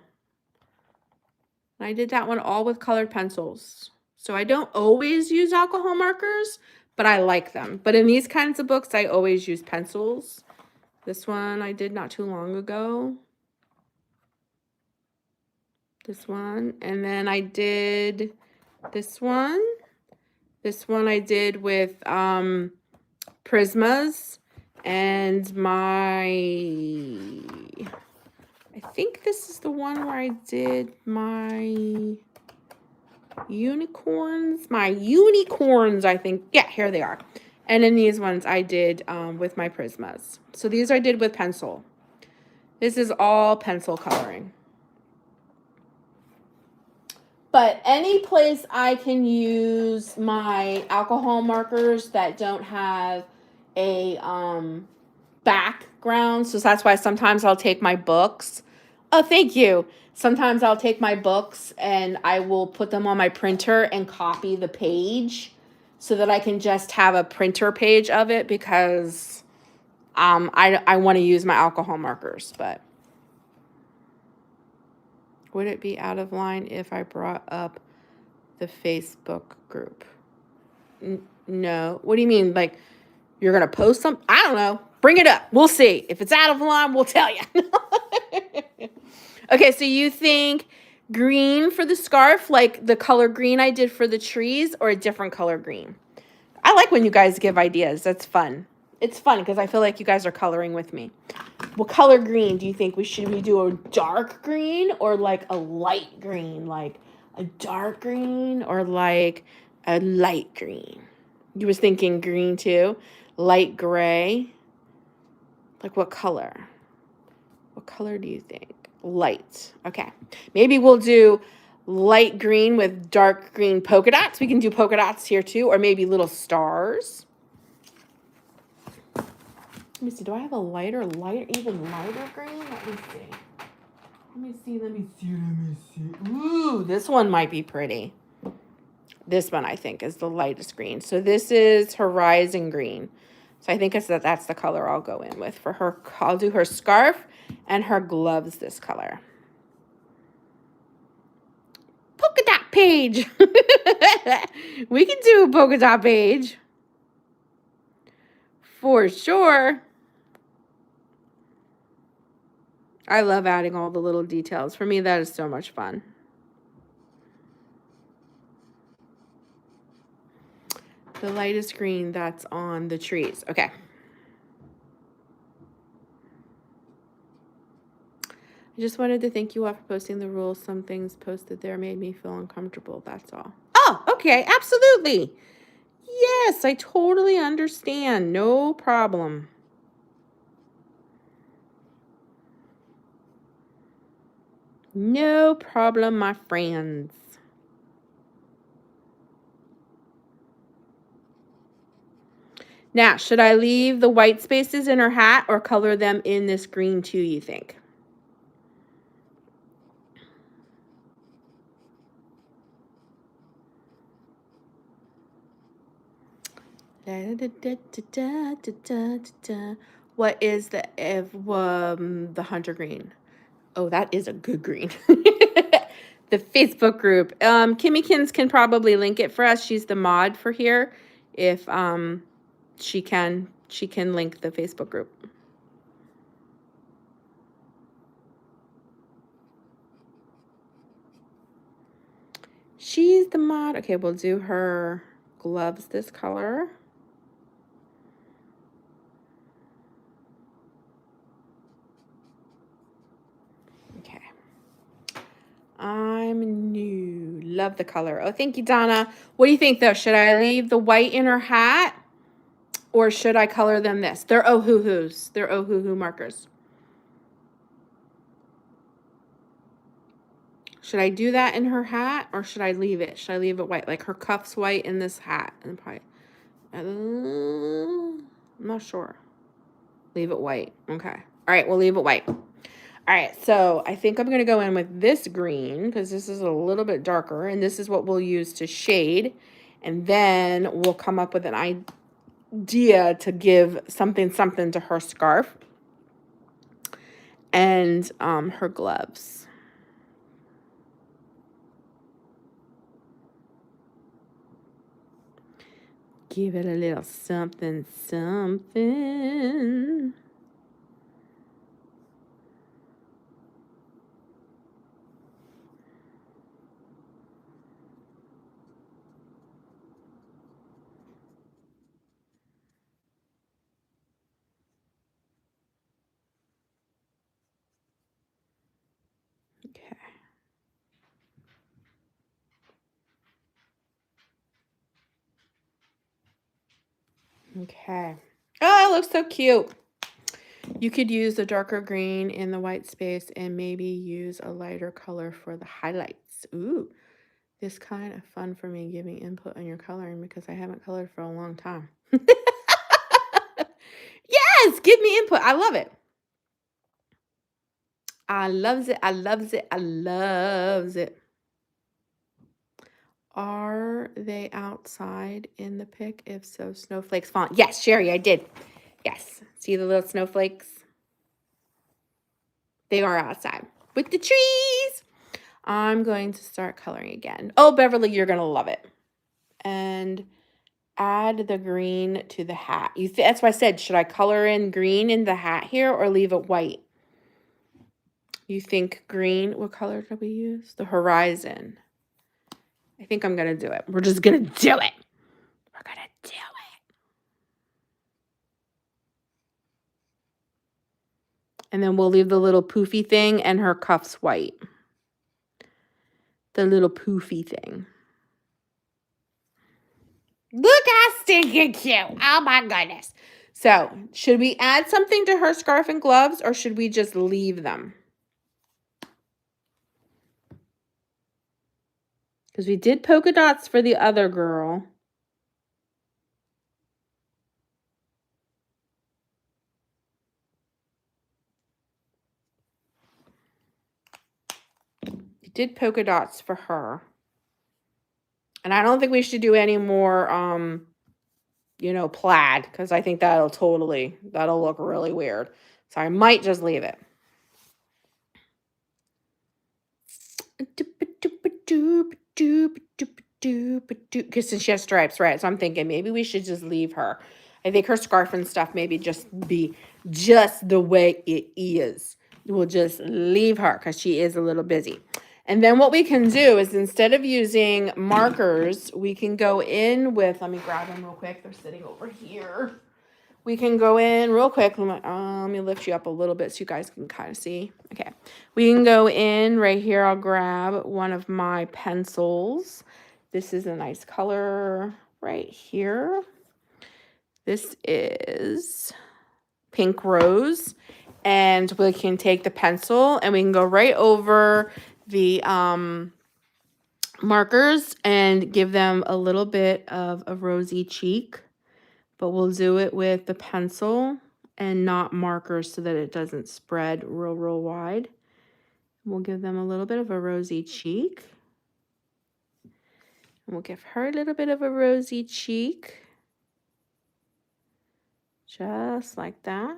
I did that one all with colored pencils. So I don't always use alcohol markers, but I like them. But in these kinds of books, I always use pencils. This one I did not too long ago. This one. And then I did this one. This one I did with Prismas and I think this is the one where I did my unicorns, I think. Yeah, here they are. And in these ones I did with my Prismas. So these I did with pencil. This is all pencil coloring. But any place I can use my alcohol markers that don't have a background. So that's why sometimes I'll take my books. Oh, thank you. Sometimes I'll take my books and I will put them on my printer and copy the page so that I can just have a printer page of it because I want to use my alcohol markers. But would it be out of line if I brought up the Facebook group? No. What do you mean? Like, you're going to post something? I don't know. Bring it up. We'll see. If it's out of line, we'll tell you. Okay, so you think green for the scarf, like the color green I did for the trees, or a different color green? I like when you guys give ideas. That's fun. It's fun because I feel like you guys are coloring with me. What color green do you think we do a dark green or like a light green? Like a dark green or like a light green? You was thinking green too? Light gray? Like what color? What color do you think? Light. Okay. Maybe we'll do light green with dark green polka dots. We can do polka dots here too, or maybe little stars. Let me see. Do I have a even lighter green? Let me see. Ooh, this one might be pretty. This one, I think, is the lightest green. So this is Horizon Green. So I think that's the color I'll go in with for her. I'll do her scarf and her gloves this color. Polka dot page. We can do a polka dot page. For sure. I love adding all the little details. For me, that is so much fun. The lightest green that's on the trees. Okay. I just wanted to thank you all for posting the rules. Some things posted there made me feel uncomfortable. That's all. Oh, okay. Absolutely. Yes, I totally understand. No problem. No problem, my friends. Now, should I leave the white spaces in her hat or color them in this green too, you think? What is the hunter green? Oh, that is a good green. The Facebook group. Kimmykins can probably link it for us. She's the mod for here. If she can link the Facebook group. She's the mod. Okay, we'll do her gloves this color. I'm new. love the color. Oh, thank you, Donna. What do you think, though? Should I leave the white in her hat, or should I color them this? They're Ohuhus. They're Ohuhu markers. Should I do that in her hat, or should I leave it? Should I leave it white? Like her cuffs white in this hat. And probably, I'm not sure. Leave it white. Okay. All right, we'll leave it white. All right, so I think I'm going to go in with this green because this is a little bit darker, and this is what we'll use to shade. And then we'll come up with an idea to give something to her scarf and her gloves. Give it a little something. Okay. Okay. Oh, it looks so cute. You could use the darker green in the white space and maybe use a lighter color for the highlights. Ooh, this kind of fun for me giving input on your coloring because I haven't colored for a long time. Yes, give me input. I love it. I loves it. I loves it. I loves it. Are they outside in the pic? If so, snowflakes font. Yes, Sherry, I did. Yes. See the little snowflakes? They are outside with the trees. I'm going to start coloring again. Oh, Beverly, you're going to love it. And add the green to the hat. That's why I said, should I color in green in the hat here or leave it white? You think green? What color did we use? The horizon. I think I'm going to do it. We're just going to do it. We're going to do it. And then we'll leave the little poofy thing and her cuffs white. The little poofy thing. Look how stinking cute. Oh my goodness. So, should we add something to her scarf and gloves or should we just leave them? Because we did polka dots for the other girl. We did polka dots for her. And I don't think we should do any more, plaid. Because I think that'll look really weird. So I might just leave it. Because since she has stripes, right? So I'm thinking maybe we should just leave her. I think her scarf and stuff maybe just be just the way it is. We'll just leave her because she is a little busy. And then what we can do is instead of using markers, we can go in with, let me grab them real quick. They're sitting over here. We can go in real quick. Let me lift you up a little bit so you guys can kind of see. Okay. We can go in right here. I'll grab one of my pencils. This is a nice color right here. This is pink rose. And we can take the pencil and we can go right over the markers and give them a little bit of a rosy cheek. But we'll do it with the pencil and not markers so that it doesn't spread real wide. We'll give them a little bit of a rosy cheek. And we'll give her a little bit of a rosy cheek. Just like that.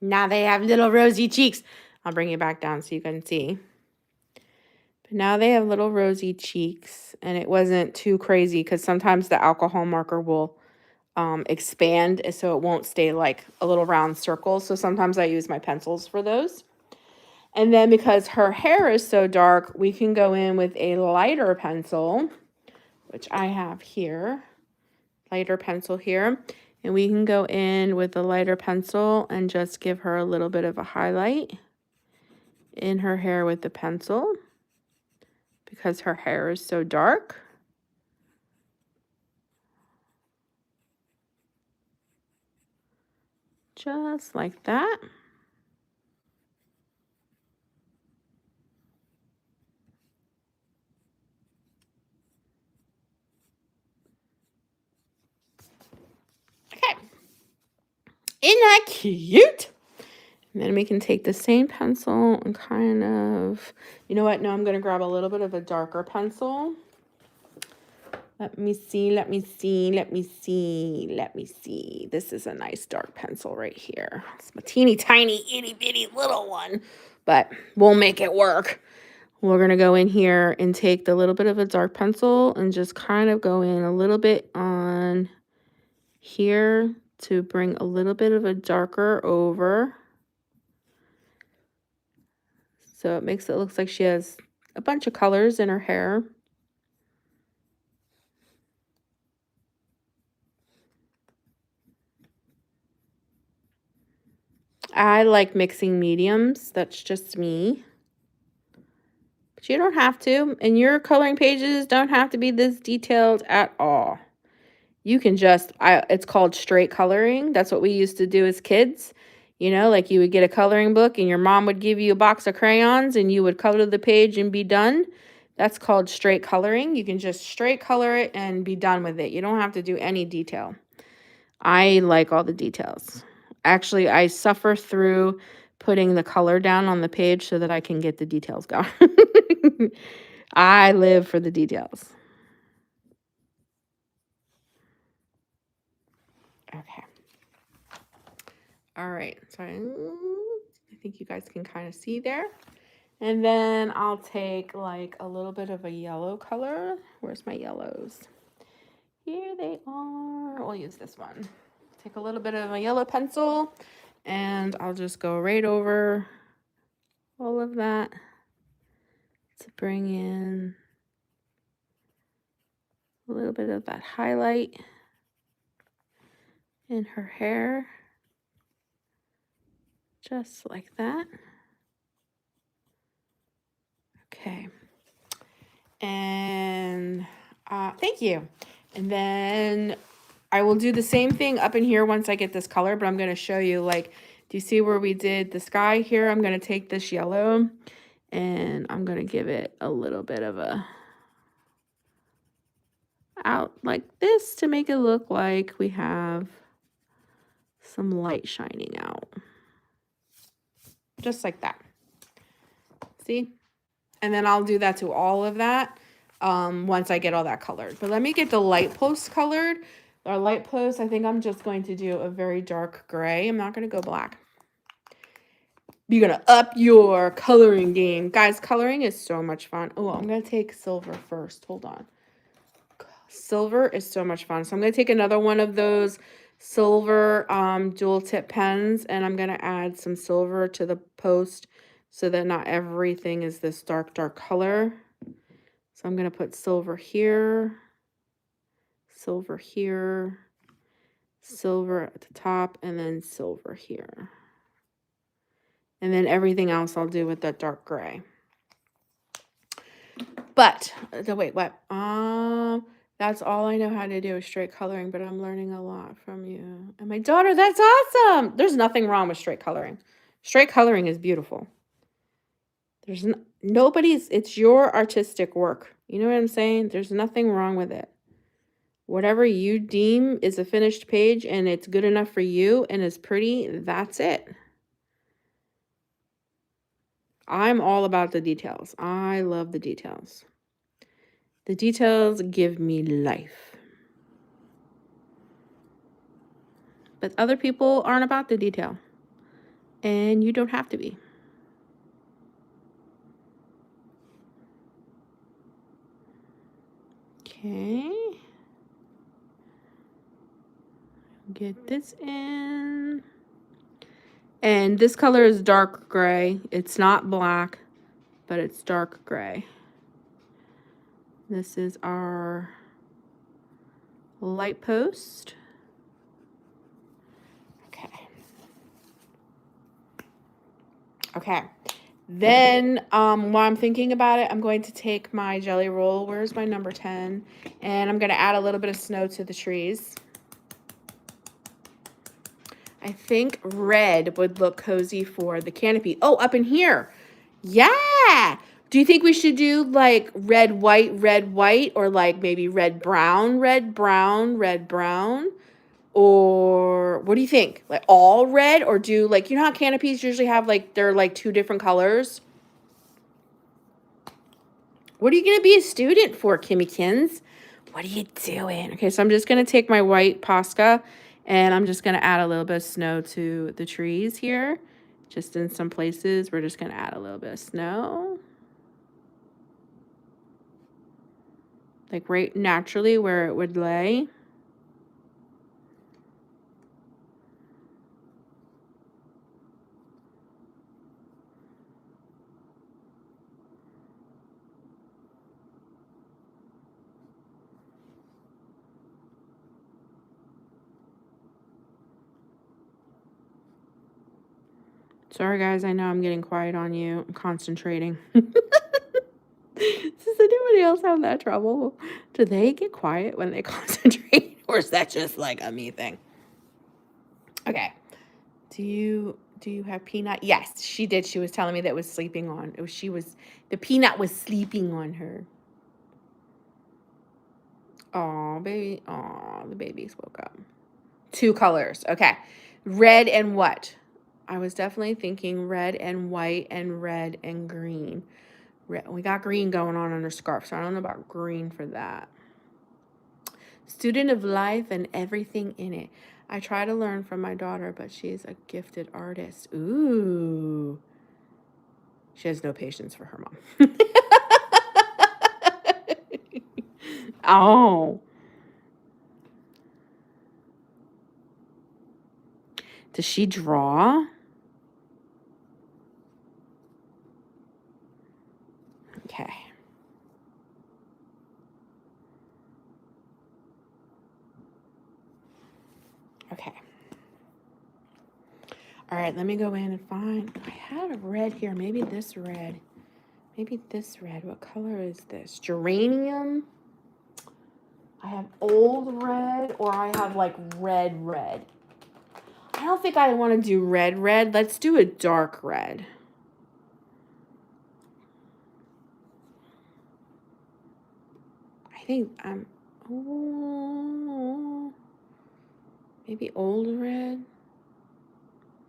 Now they have little rosy cheeks. I'll bring it back down so you can see. But now they have little rosy cheeks. And it wasn't too crazy because sometimes the alcohol marker will expand so it won't stay like a little round circle. So sometimes I use my pencils for those. And then because her hair is so dark, we can go in with a lighter pencil, which I have here. Lighter pencil here. And we can go in with a lighter pencil and just give her a little bit of a highlight in her hair with the pencil because her hair is so dark. Just like that. Okay. Isn't that cute? And then we can take the same pencil and kind of, you know what? No, I'm going to grab a little bit of a darker pencil. Let me see. This is a nice dark pencil right here. It's a teeny tiny, itty bitty little one, but we'll make it work. We're going to go in here and take the little bit of a dark pencil and just kind of go in a little bit on here to bring a little bit of a darker over. So it makes it look like she has a bunch of colors in her hair. I like mixing mediums. That's just me. But you don't have to. And your coloring pages don't have to be this detailed at all. You can just, it's called straight coloring. That's what we used to do as kids. You know, like you would get a coloring book and your mom would give you a box of crayons and you would color the page and be done. That's called straight coloring. You can just straight color it and be done with it. You don't have to do any detail. I like all the details. Actually, I suffer through putting the color down on the page so that I can get the details going. I live for the details. Okay. All right. So I think you guys can kind of see there. And then I'll take like a little bit of a yellow color. Where's my yellows? Here they are. We'll use this one. Take a little bit of a yellow pencil and I'll just go right over all of that to bring in a little bit of that highlight in her hair. Just like that. Okay. And thank you. And then I will do the same thing up in here once I get this color, but I'm going to show you, like, do you see where we did the sky here? I'm going to take this yellow and I'm going to give it a little bit of a out like this to make it look like we have some light shining out. Just like that. See? And then I'll do that to all of that once I get all that colored. But let me get the light post colored. Our light post, I think I'm just going to do a very dark gray. I'm not going to go black. You're going to up your coloring game. Guys, coloring is so much fun. Oh, I'm going to take silver first. Hold on. Silver is so much fun. So I'm going to take another one of those silver dual tip pens, and I'm going to add some silver to the post so that not everything is this dark color. So I'm going to put silver here, silver here, silver at the top, and then silver here. And then everything else I'll do with that dark gray. But, wait, what? That's all I know how to do is straight coloring, but I'm learning a lot from you. And my daughter, that's awesome. There's nothing wrong with straight coloring. Straight coloring is beautiful. There's nobody's, it's your artistic work. You know what I'm saying? There's nothing wrong with it. Whatever you deem is a finished page and it's good enough for you and is pretty, that's it. I'm all about the details. I love the details. The details give me life. But other people aren't about the detail. And you don't have to be. Okay. Get this in. And this color is dark gray. It's not black, but it's dark gray. This is our light post. Okay. Then while I'm thinking about it, I'm going to take my jelly roll. Where's my number 10? And I'm going to add a little bit of snow to the trees. I think red would look cozy for the canopy. Oh, up in here. Yeah. Do you think we should do like red, white, or like maybe red, brown, red, brown, red, brown? Or what do you think? Like all red, or do like, you know how canopies usually have like, they're like 2 different colors? What are you going to be a student for, Kimmykins? What are you doing? Okay, so I'm just going to take my white Posca and I'm just going to add a little bit of snow to the trees here. Just in some places, we're just going to add a little bit of snow. Like right naturally where it would lay. Sorry, guys. I know I'm getting quiet on you. I'm concentrating. Does anybody else have that trouble? Do they get quiet when they concentrate? Or is that just like a me thing? Okay. Do you have Peanut? Yes, she did. She was telling me that was sleeping on. The Peanut was sleeping on her. Oh, baby. Oh, the babies woke up. 2 colors. Okay. Red and what? I was definitely thinking red and white and red and green. We got green going on her scarf, so I don't know about green for that. Student of life and everything in it. I try to learn from my daughter, but she's a gifted artist. Ooh. She has no patience for her mom. Oh. Does she draw? Okay. Okay. All right, let me go in and find. I had a red here. Maybe this red. Maybe this red. What color is this? Geranium? I have old red, or I have like red. I don't think I want to do red. Let's do a dark red. I think maybe old red.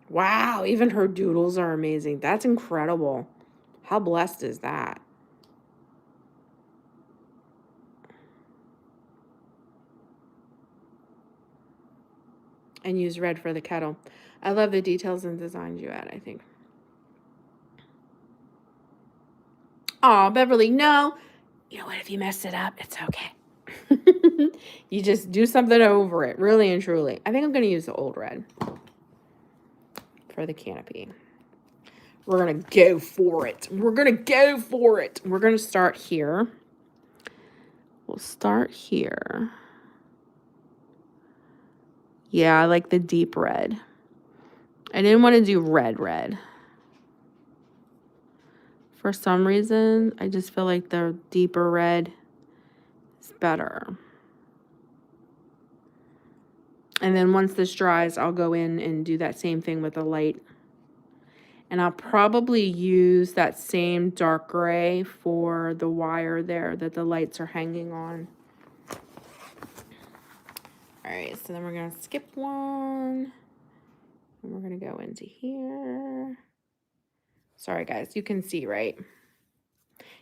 Wow, even her doodles are amazing. That's incredible. How blessed is that? And use red for the kettle. I love the details and designs you add, I think. Oh, Beverly, no. You know what? If you messed it up, it's okay. You just do something over it, really and truly. I think I'm going to use the old red for the canopy. We're going to go for it. We're going to start here. We'll start here. Yeah, I like the deep red. I didn't want to do red. For some reason, I just feel like the deeper red is better. And then once this dries, I'll go in and do that same thing with the light. And I'll probably use that same dark gray for the wire there that the lights are hanging on. All right, so then we're going to skip one. And we're going to go into here. Sorry, guys, you can see, right?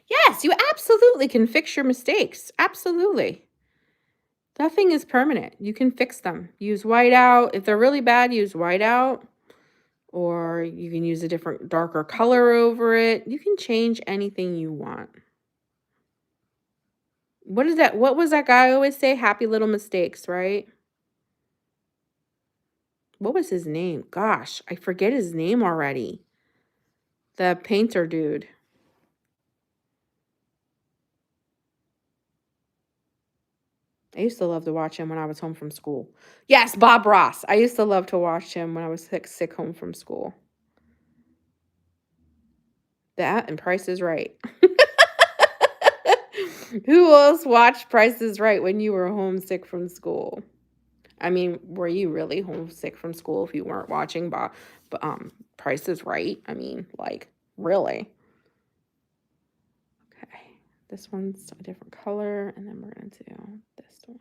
Yes, you absolutely can fix your mistakes. Absolutely. Nothing is permanent. You can fix them. Use whiteout. If they're really bad, use whiteout. Or you can use a different darker color over it. You can change anything you want. What is that? What was that guy always say? Happy little mistakes, right? What was his name? Gosh, I forget his name already. The painter dude. I used to love to watch him when I was home from school. Yes, Bob Ross. I used to love to watch him when I was sick home from school. That and Price is Right. Who else watched Price is Right when you were homesick from school? I mean, were you really homesick from school if you weren't watching Price is Right? I mean, like, really? Okay, this one's a different color, and then we're gonna do this one.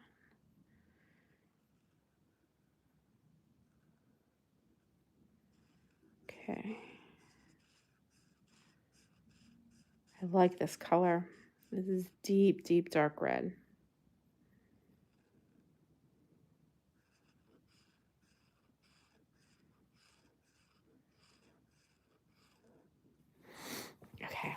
Okay. I like this color. This is deep, deep dark red. Okay.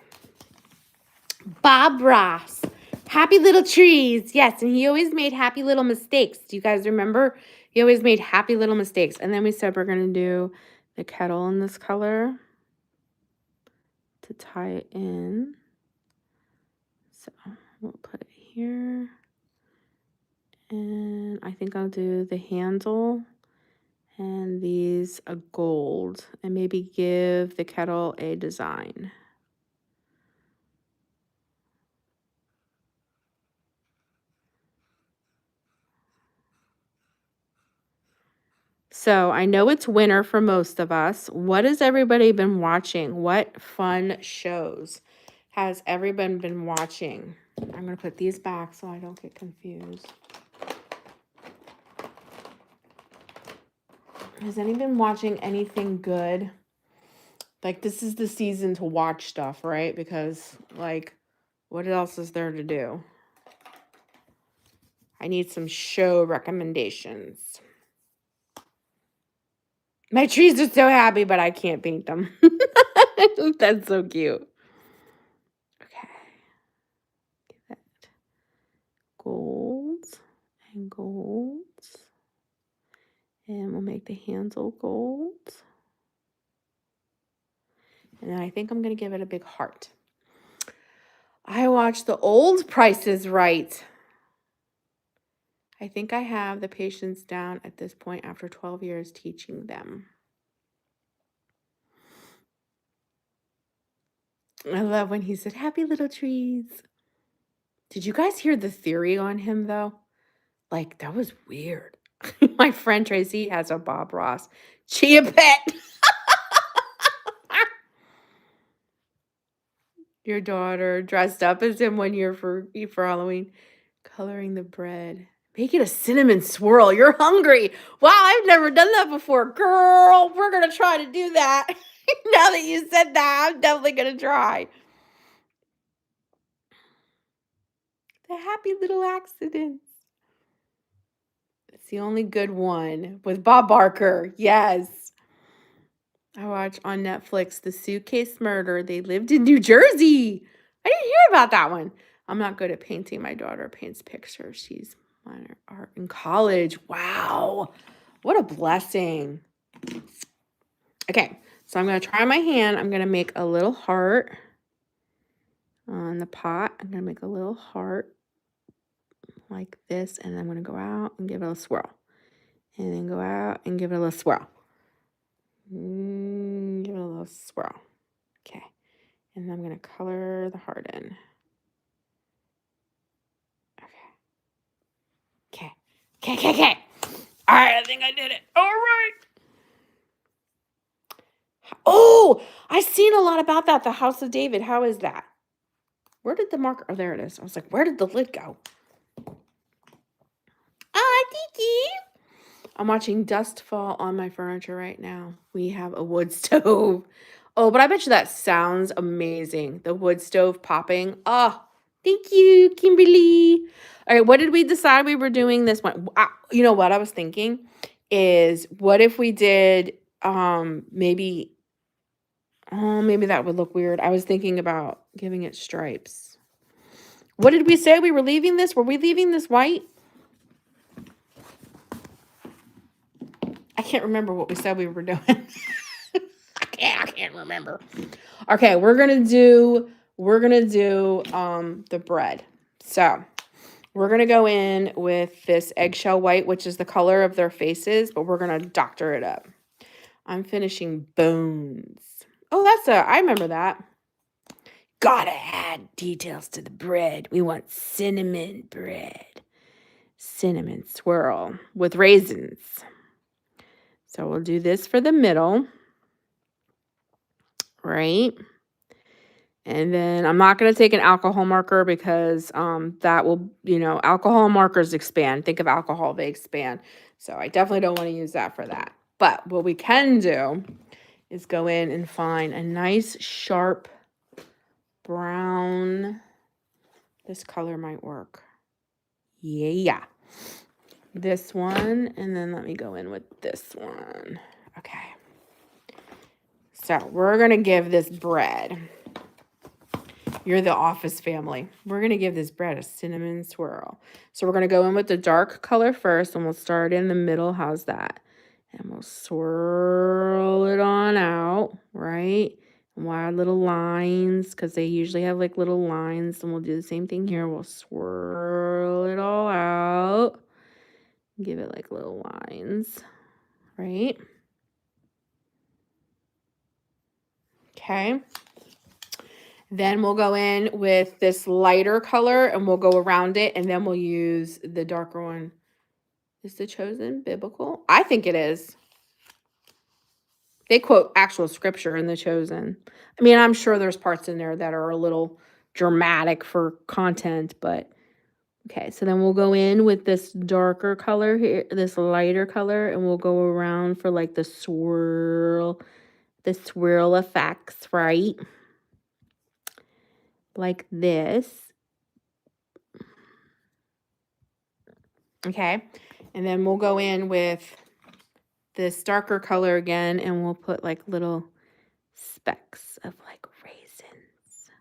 Bob Ross. Happy little trees. Yes, and he always made happy little mistakes. Do you guys remember? He always made happy little mistakes. And then we said we're going to do the kettle in this color to tie it in. So we'll put it here. And I think I'll do the handle and these a gold and maybe give the kettle a design. So I know it's winter for most of us. What has everybody been watching? What fun shows has everyone been watching? I'm going to put these back so I don't get confused. Has anyone been watching anything good? Like, this is the season to watch stuff, right? Because, like, what else is there to do? I need some show recommendations. My trees are so happy, but I can't paint them. That's so cute. Okay. Give that gold and gold. And we'll make the handle gold. And then I think I'm going to give it a big heart. I watched the old Price is Right. I think I have the patients down at this point after 12 years teaching them. I love when he said, happy little trees. Did you guys hear the theory on him, though? Like, that was weird. My friend Tracy has a Bob Ross chia pet. Your daughter dressed up as him one year for Halloween, coloring the bread. Make it a cinnamon swirl. You're hungry. Wow, I've never done that before. Girl, we're going to try to do that. Now that you said that, I'm definitely going to try. The happy little accidents. It's the only good one with Bob Barker. Yes. I watched on Netflix The Suitcase Murder. They lived in New Jersey. I didn't hear about that one. I'm not good at painting. My daughter paints pictures. She's minor art in college. Wow. What a blessing. Okay, so I'm going to try my hand. I'm going to make a little heart on the pot. I'm going to make a little heart like this, and then I'm going to go out and give it a swirl. And then go out and give it a little swirl. Give it a little swirl. Okay. And I'm going to color the heart in. Okay. Okay. All right, I think I did it. All right. Oh, I've seen a lot about that. The House of David. How is that? Where did the marker? Oh, there it is. I was like, where did the lid go? Oh, Tiki. I'm watching dust fall on my furniture right now. We have a wood stove. Oh, but I bet you that sounds amazing. The wood stove popping. Oh, thank you, Kimberly. All right, what did we decide we were doing this one? You know what I was thinking is, what if we did maybe that would look weird. I was thinking about giving it stripes. What did we say we were leaving this? Were we leaving this white? I can't remember what we said we were doing. I can't remember. Okay, we're gonna do the bread. So we're gonna go in with this eggshell white, which is the color of their faces, but we're gonna doctor it up. I'm finishing bones. Oh, I remember that. gotta add details to the bread. We want cinnamon bread. Cinnamon swirl with raisins. So we'll do this for the middle, right? And then I'm not going to take an alcohol marker because that will, alcohol markers expand. Think of alcohol, they expand. So I definitely don't want to use that for that. But what we can do is go in and find a nice sharp brown. This color might work. Yeah. This one, and then let me go in with this one. Okay. So we're going to give this bread. You're the office family. We're going to give this bread a cinnamon swirl. So we're going to go in with the dark color first, and we'll start in the middle. How's that? And we'll swirl it on out, right? And we'll add little lines because they usually have like little lines. And we'll do the same thing here. We'll swirl it all out. Give it like little lines, right? Okay. Then we'll go in with this lighter color and we'll go around it, and then we'll use the darker one. Is the Chosen biblical? I think it is. They quote actual scripture in the Chosen. I mean, I'm sure there's parts in there that are a little dramatic for content, but okay. So then we'll go in with this darker color here, this lighter color, and we'll go around for like the swirl effects, right? Like this. Okay. And then we'll go in with this darker color again, and we'll put like little specks of like raisins.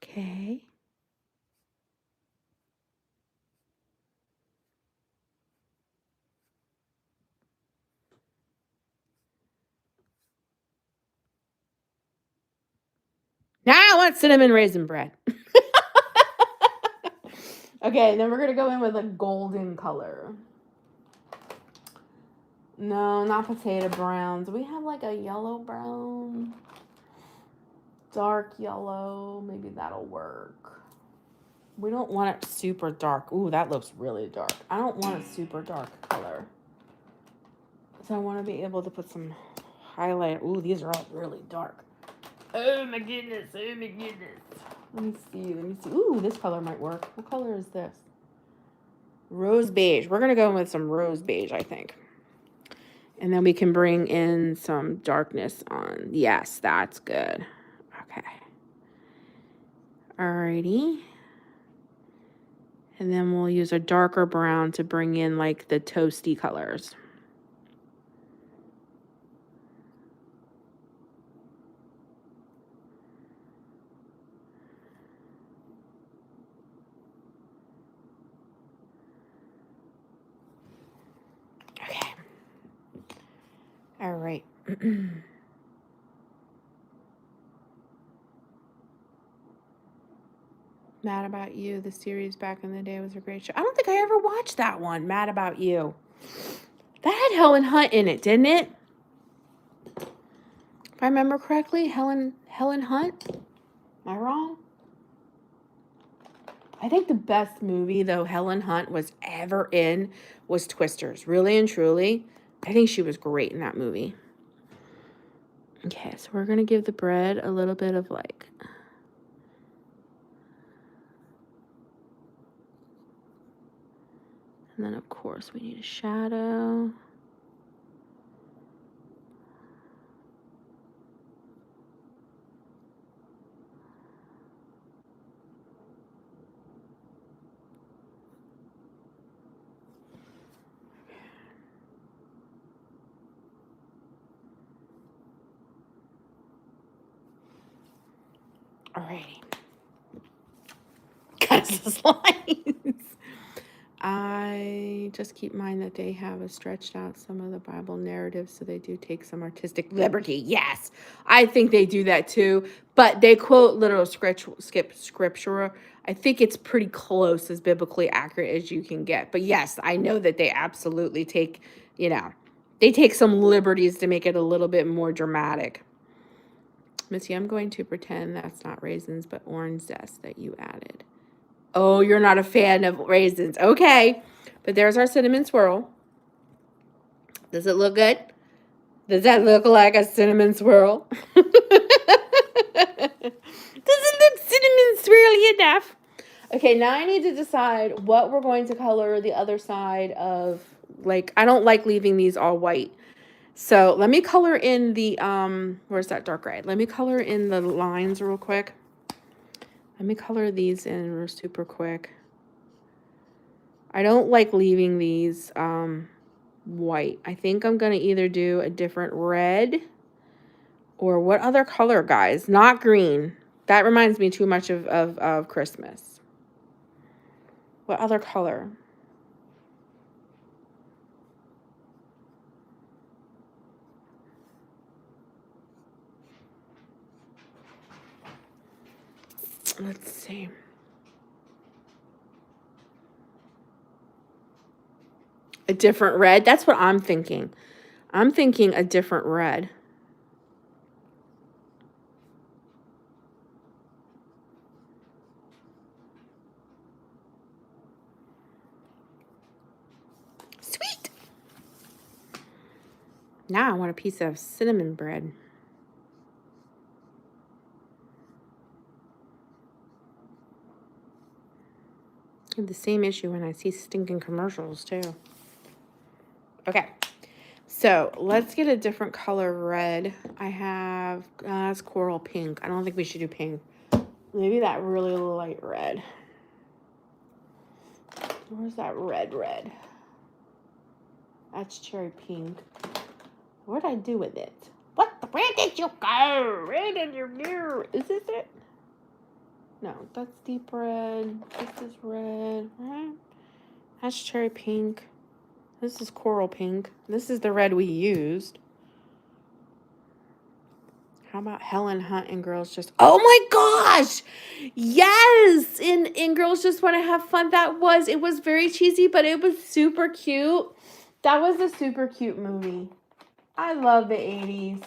Okay. Now I want cinnamon raisin bread. Okay, then we're going to go in with a golden color. No, not potato brown. Do we have like a yellow brown? Dark yellow. Maybe that'll work. We don't want it super dark. Ooh, that looks really dark. I don't want a super dark color. So I want to be able to put some highlight. Ooh, these are all really dark. Oh my goodness. Oh my goodness. Let me see. Ooh, this color might work. What color is this? Rose beige. We're going to go in with some rose beige, I think. And then we can bring in some darkness on. Yes, that's good. Okay. Alrighty. And then we'll use a darker brown to bring in like the toasty colors. Okay. All right. Mad About You, the series back in the day, was a great show. I don't think I ever watched that one, Mad About You. That had Helen Hunt in it, didn't it? If I remember correctly, Helen Hunt? Am I wrong? I think the best movie, though, Helen Hunt was ever in was Twisters. Really and truly, I think she was great in that movie. Okay, so we're going to give the bread a little bit of like... And then, of course, we need a shadow. Alrighty. Guys, the slides. I just keep in mind that they have stretched out some of the Bible narratives, so they do take some artistic liberty. Yes, I think they do that too. But they quote literal scripture. I think it's pretty close, as biblically accurate as you can get. But yes, I know that they absolutely take, they take some liberties to make it a little bit more dramatic. Missy, I'm going to pretend that's not raisins, but orange zest that you added. Oh, you're not a fan of raisins. Okay. But there's our cinnamon swirl. Does it look good? Does that look like a cinnamon swirl? Does it look cinnamon swirly enough? Okay, now I need to decide what we're going to color the other side of. Like, I don't like leaving these all white. So let me color in the, where's that dark red? Let me color in the lines real quick. Let me color these in super quick. I don't like leaving these white. I think I'm going to either do a different red or what other color, guys? Not green. That reminds me too much of Christmas. What other color? Let's see. A different red? That's what I'm thinking. I'm thinking a different red. Sweet. Now I want a piece of cinnamon bread. I have the same issue when I see stinking commercials too. Okay. So let's get a different color red. I have, that's coral pink. I don't think we should do pink. Maybe that really light red. Where's that red? That's cherry pink. What did I do with it? Where did you go? Where did you go? Is this it? No, that's deep red. This is red. Right? That's cherry pink. This is coral pink. This is the red we used. How about Helen Hunt and Girls Just... Oh my gosh! Yes! In Girls Just Want to Have Fun. It was very cheesy, but it was super cute. That was a super cute movie. I love the 80s.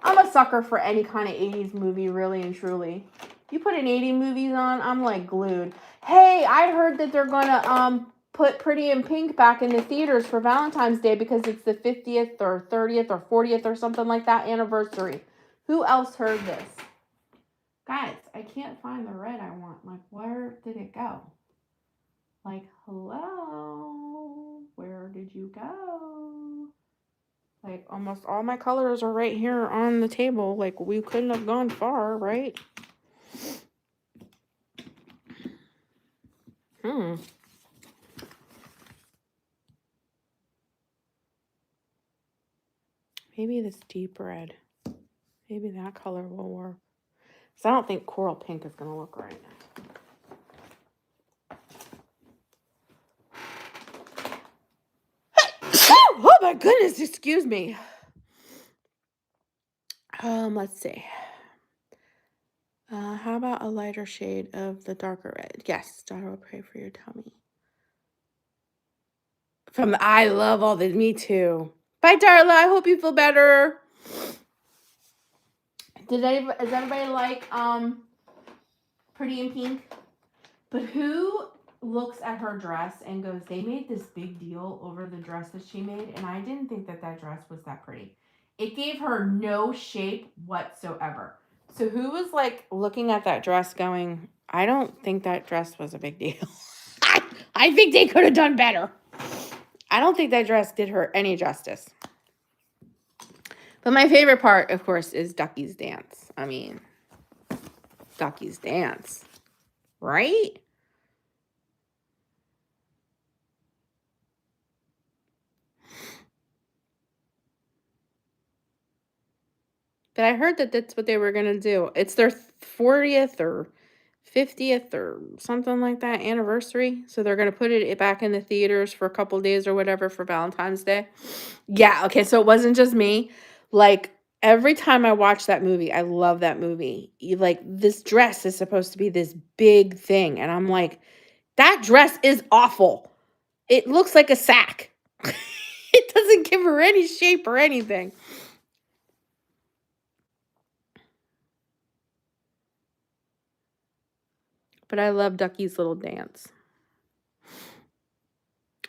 I'm a sucker for any kind of 80s movie, really and truly. You put an 80s movies on, I'm like glued. Hey, I heard that they're going to put Pretty in Pink back in the theaters for Valentine's Day because it's the 50th or 30th or 40th or something like that anniversary. Who else heard this? Guys, I can't find the red I want. Like, where did it go? Like, hello? Where did you go? Like, almost all my colors are right here on the table. Like, we couldn't have gone far, right? Maybe this deep red. Maybe that color will work. So I don't think coral pink is going to look right. Oh my goodness, excuse me. Let's see. How about a lighter shade of the darker red? Yes, daughter will pray for your tummy. I love all this. Me too. Bye, Darla. I hope you feel better. Does everybody like Pretty in Pink? But who looks at her dress and goes, they made this big deal over the dress that she made, and I didn't think that dress was that pretty. It gave her no shape whatsoever. So who was like looking at that dress going, I don't think that dress was a big deal. I think they could have done better. I don't think that dress did her any justice. But my favorite part, of course, is Ducky's dance. I mean, Ducky's dance, right? But I heard that that's what they were going to do. It's their 40th or 50th or something like that anniversary. So they're going to put it back in the theaters for a couple days or whatever for Valentine's Day. Yeah, okay, so it wasn't just me. Like, every time I watch that movie, I love that movie. Like, this dress is supposed to be this big thing. And I'm like, that dress is awful. It looks like a sack. It doesn't give her any shape or anything. But I love Ducky's little dance.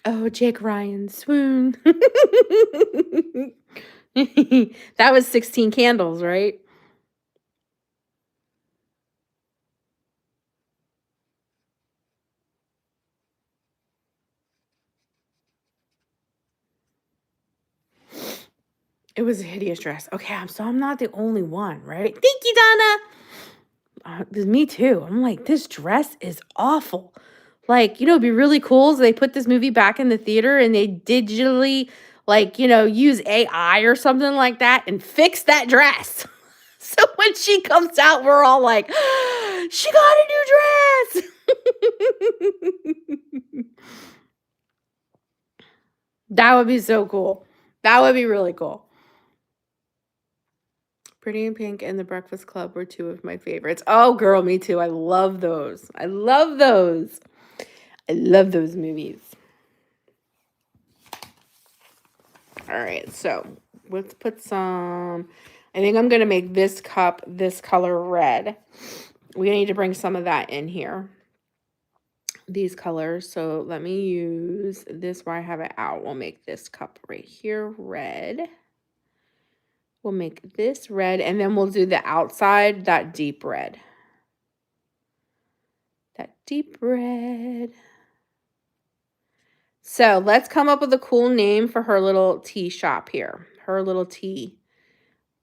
Oh, Jake Ryan, swoon. That was 16 candles, right? It was a hideous dress. Okay, so I'm not the only one, right? Thank you, Donna. Me too. I'm like, this dress is awful. Like, it'd be really cool if they put this movie back in the theater and they digitally, like, use AI or something like that and fix that dress. So when she comes out, we're all like, she got a new dress. That would be so cool. That would be really cool. Pretty in Pink and The Breakfast Club were two of my favorites. Oh, girl, me too. I love those. I love those. I love those movies. All right, so let's put some. I think I'm going to make this cup this color red. We need to bring some of that in here. These colors. So let me use this where I have it out. We'll make this cup right here red. We'll make this red, and then we'll do the outside, that deep red. That deep red. So let's come up with a cool name for her little tea shop here. Her little tea.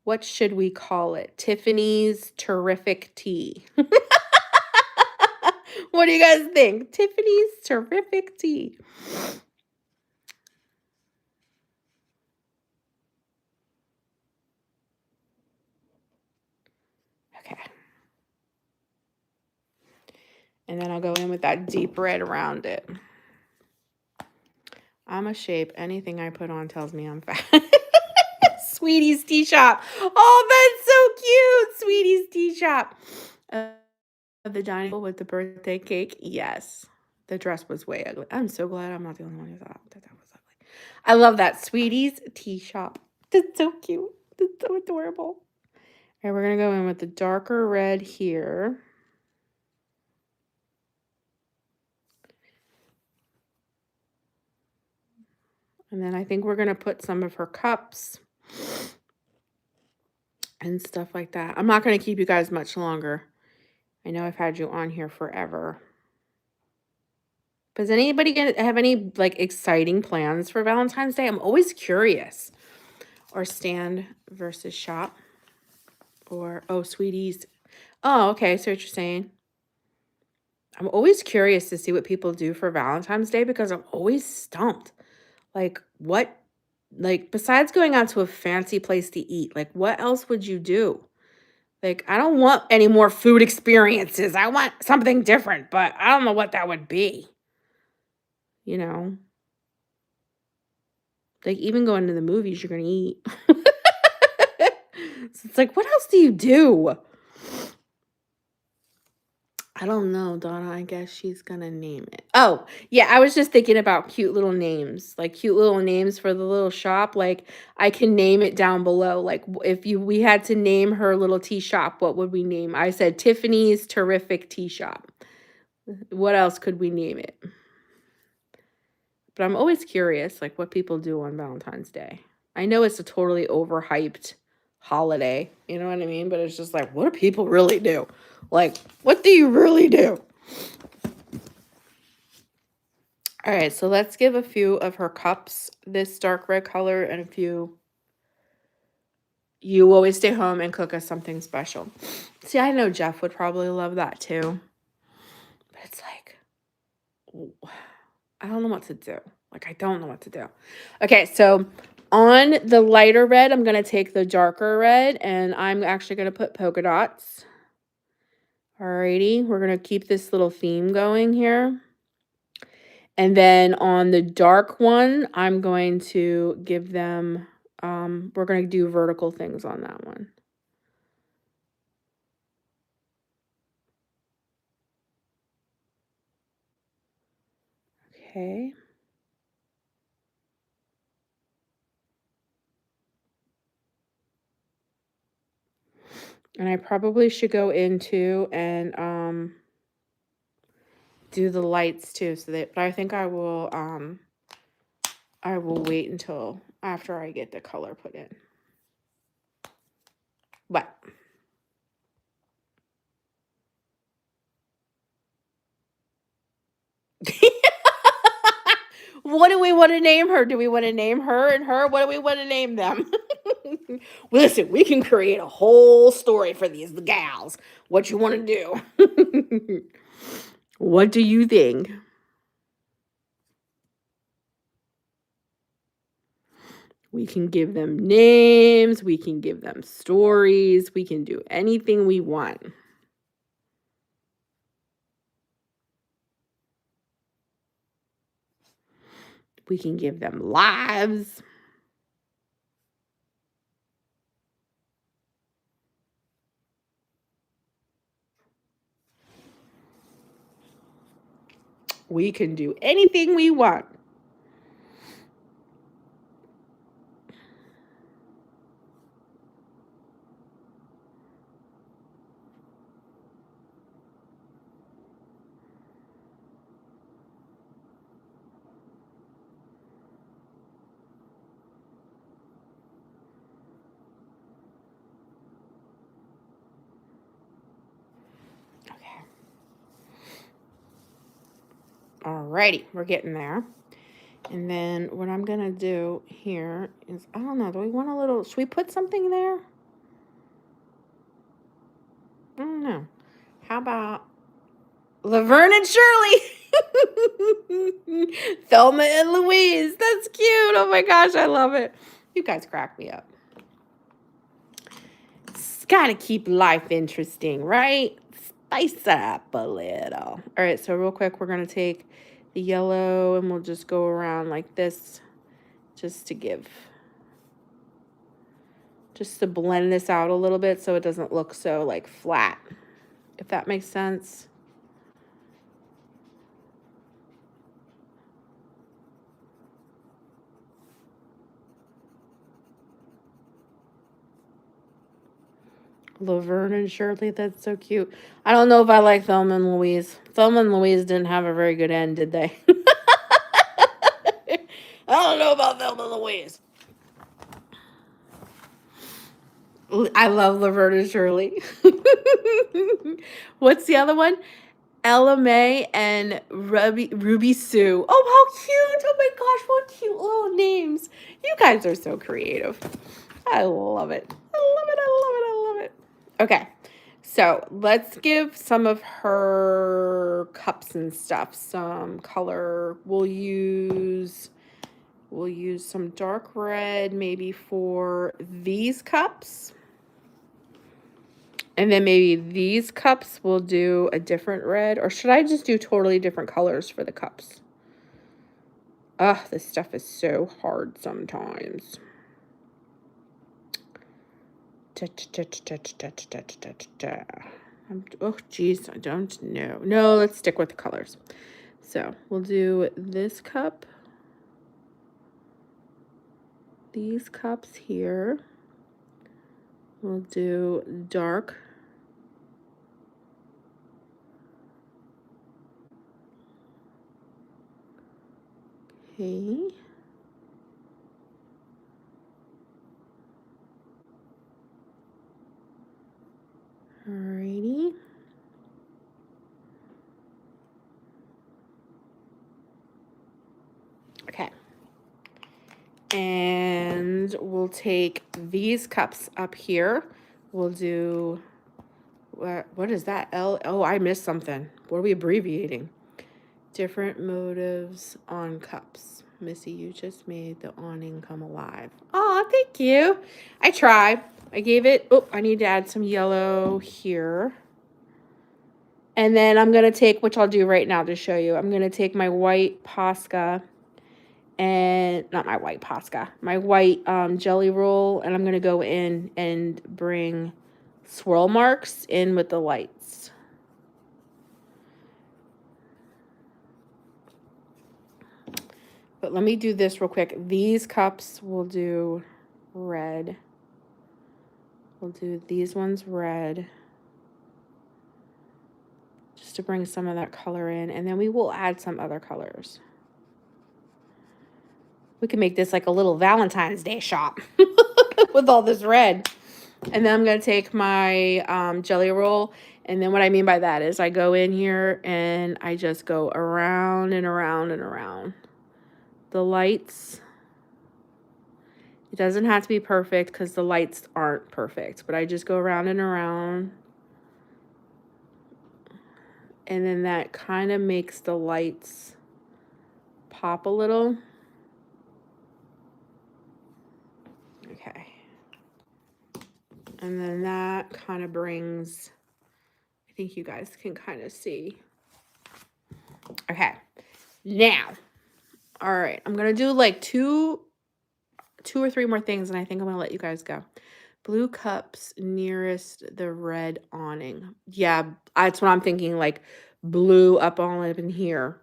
What should we call it? Tiffany's Terrific Tea. What do you guys think? Tiffany's Terrific Tea. Okay. And then I'll go in with that deep red around it. I'm a shape. Anything I put on tells me I'm fat. Sweetie's Tea Shop. Oh, that's so cute. Sweetie's Tea Shop. The dining table with the birthday cake. Yes. The dress was way ugly. I'm so glad I'm not the only one who thought that was ugly. I love that. Sweetie's Tea Shop. That's so cute. That's so adorable. All right, we're going to go in with the darker red here. And then I think we're going to put some of her cups and stuff like that. I'm not going to keep you guys much longer. I know I've had you on here forever. Does anybody have any like exciting plans for Valentine's Day? I'm always curious. Or stand versus shop. Or, oh, sweeties. Oh, okay. So what you're saying. I'm always curious to see what people do for Valentine's Day because I'm always stumped. Like, what? Like, besides going out to a fancy place to eat, like, what else would you do? Like, I don't want any more food experiences. I want something different, but I don't know what that would be. You know? Like, even going to the movies, you're going to eat. So it's like, what else do you do? I don't know, Donna. I guess she's going to name it. Oh, yeah. I was just thinking about cute little names. Like, cute little names for the little shop. Like, I can name it down below. Like, if we had to name her little tea shop, what would we name? I said Tiffany's Terrific Tea Shop. What else could we name it? But I'm always curious, like, what people do on Valentine's Day. I know it's a totally overhyped holiday, you know what I mean? But it's just like, what do people really do? Like, what do you really do? All right, so let's give a few of her cups this dark red color and a few. You always stay home and cook us something special. See, I know Jeff would probably love that too. But it's like, I don't know what to do. Like, I don't know what to do. Okay, so on the lighter red, I'm going to take the darker red, and I'm actually going to put polka dots. Alrighty, we're going to keep this little theme going here. And then on the dark one, I'm going to give them, we're going to do vertical things on that one. Okay. And I probably should go into and do the lights too, so that, but I think I will wait until after I get the color put in. But what do we want to name her? Do we want to name her and her? What do we want to name them? Listen, we can create a whole story for these gals. What you want to do? What do you think? We can give them names. We can give them stories. We can do anything we want. We can give them lives. We can do anything we want. Alrighty, we're getting there. And then what I'm going to do here is, I don't know, do we want a little, should we put something there? I don't know. How about Laverne and Shirley? Thelma and Louise. That's cute. Oh my gosh, I love it. You guys crack me up. It's got to keep life interesting, right? Spice it up a little. All right, so real quick, we're going to take the yellow and we'll just go around like this just to blend this out a little bit so it doesn't look so like flat, if that makes sense. Laverne and Shirley, that's so cute. I don't know if I like Thelma and Louise. Thelma and Louise didn't have a very good end, did they? I don't know about Thelma and Louise. I love Laverne and Shirley. What's the other one? Ella May and Ruby Sue. Oh, how cute. Oh my gosh, what cute little names. You guys are so creative. I love it. I love it. I love it. I love it. Okay, so let's give some of her cups and stuff some color. We'll use some dark red maybe for these cups. And then maybe these cups will do a different red. Or should I just do totally different colors for the cups? Ugh, this stuff is so hard sometimes. Oh, geez, I don't know. No, let's stick with the colors. So we'll do this cup. These cups here. We'll do dark. Okay. Alrighty. Okay. And we'll take these cups up here. We'll do, what is that? Oh, I missed something. What are we abbreviating? Different motives on cups. Missy, you just made the awning come alive. Oh, thank you. I tried. I gave it, oh, I need to add some yellow here. And then I'm going to take, which I'll do right now to show you. I'm going to take my white Posca and, not my white Posca, my white jelly roll. And I'm going to go in and bring swirl marks in with the lights. But let me do this real quick. These cups will do red. We'll do these ones red. just to bring some of that color in. And then we will add some other colors. We can make this like a little Valentine's Day shop with all this red. And then I'm going to take my jelly roll. And then what I mean by that is I go in here and I just go around and around and around. The lights, it doesn't have to be perfect because the lights aren't perfect. But I just go around and around. And then that kind of makes the lights pop a little. Okay. And then that kind of brings, I think you guys can kind of see. Okay. Now, all right, I'm going to do like two or three more things, and I think I'm going to let you guys go. Blue cups nearest the red awning. Yeah, that's what I'm thinking, like blue up all up in here.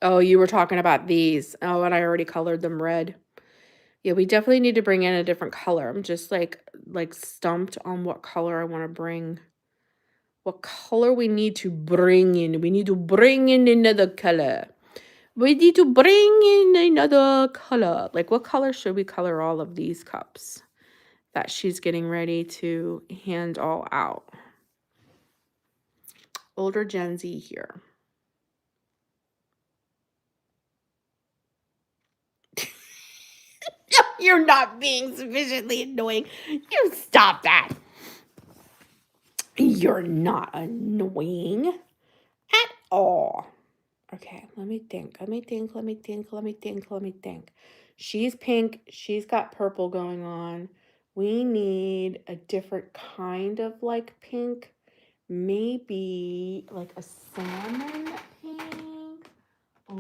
Oh, you were talking about these. Oh, and I already colored them red. Yeah, we definitely need to bring in a different color. I'm just like stumped on what color I want to bring. What color we need to bring in. We need to bring in another color. We need to bring in another color. Like, what color should we color all of these cups that she's getting ready to hand all out? Older Gen Z here. You're not being sufficiently annoying. You stop that. You're not annoying at all. Okay, let me think. She's pink. She's got purple going on. We need a different kind of like pink. Maybe like a salmon pink. Or,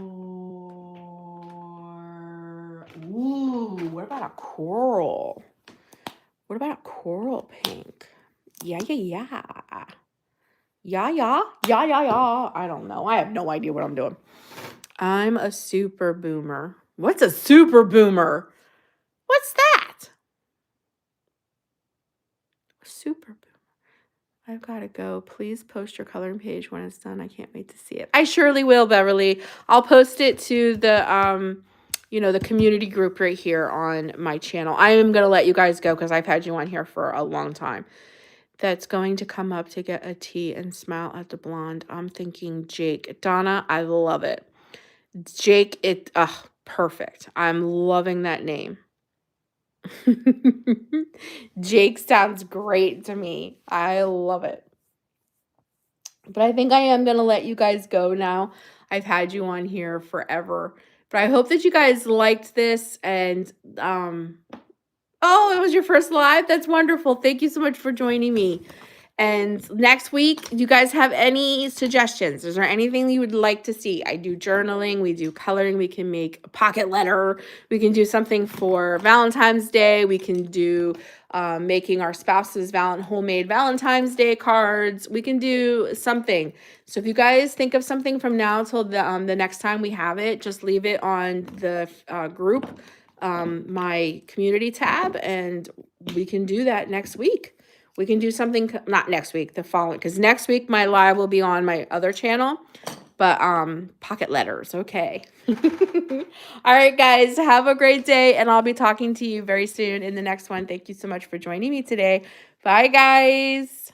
ooh, what about a coral? What about a coral pink? Yeah. Yeah. I don't know. I have no idea what I'm doing. I'm a super boomer. What's a super boomer? What's that? Super boomer. I've got to go. Please post your coloring page when it's done. I can't wait to see it. I surely will, Beverly. I'll post it to the the community group right here on my channel. I am going to let you guys go because I've had you on here for a long time. That's going to come up to get a tea and smile at the blonde. I'm thinking Jake. Donna, I love it. Jake, perfect. I'm loving that name. Jake sounds great to me. I love it. But I think I am going to let you guys go now. I've had you on here forever. But I hope that you guys liked this. And, oh, it was your first live? That's wonderful. Thank you so much for joining me. And next week, do you guys have any suggestions? Is there anything you would like to see? I do journaling. We do coloring. We can make a pocket letter. We can do something for Valentine's Day. We can do making our spouses homemade Valentine's Day cards. We can do something. So if you guys think of something from now till the next time we have it, just leave it on the group, my community tab, and we can do that next week. We can do something, not next week, the following, because next week my live will be on my other channel, but pocket letters, okay. All right, guys, have a great day, and I'll be talking to you very soon in the next one. Thank you so much for joining me today. Bye, guys.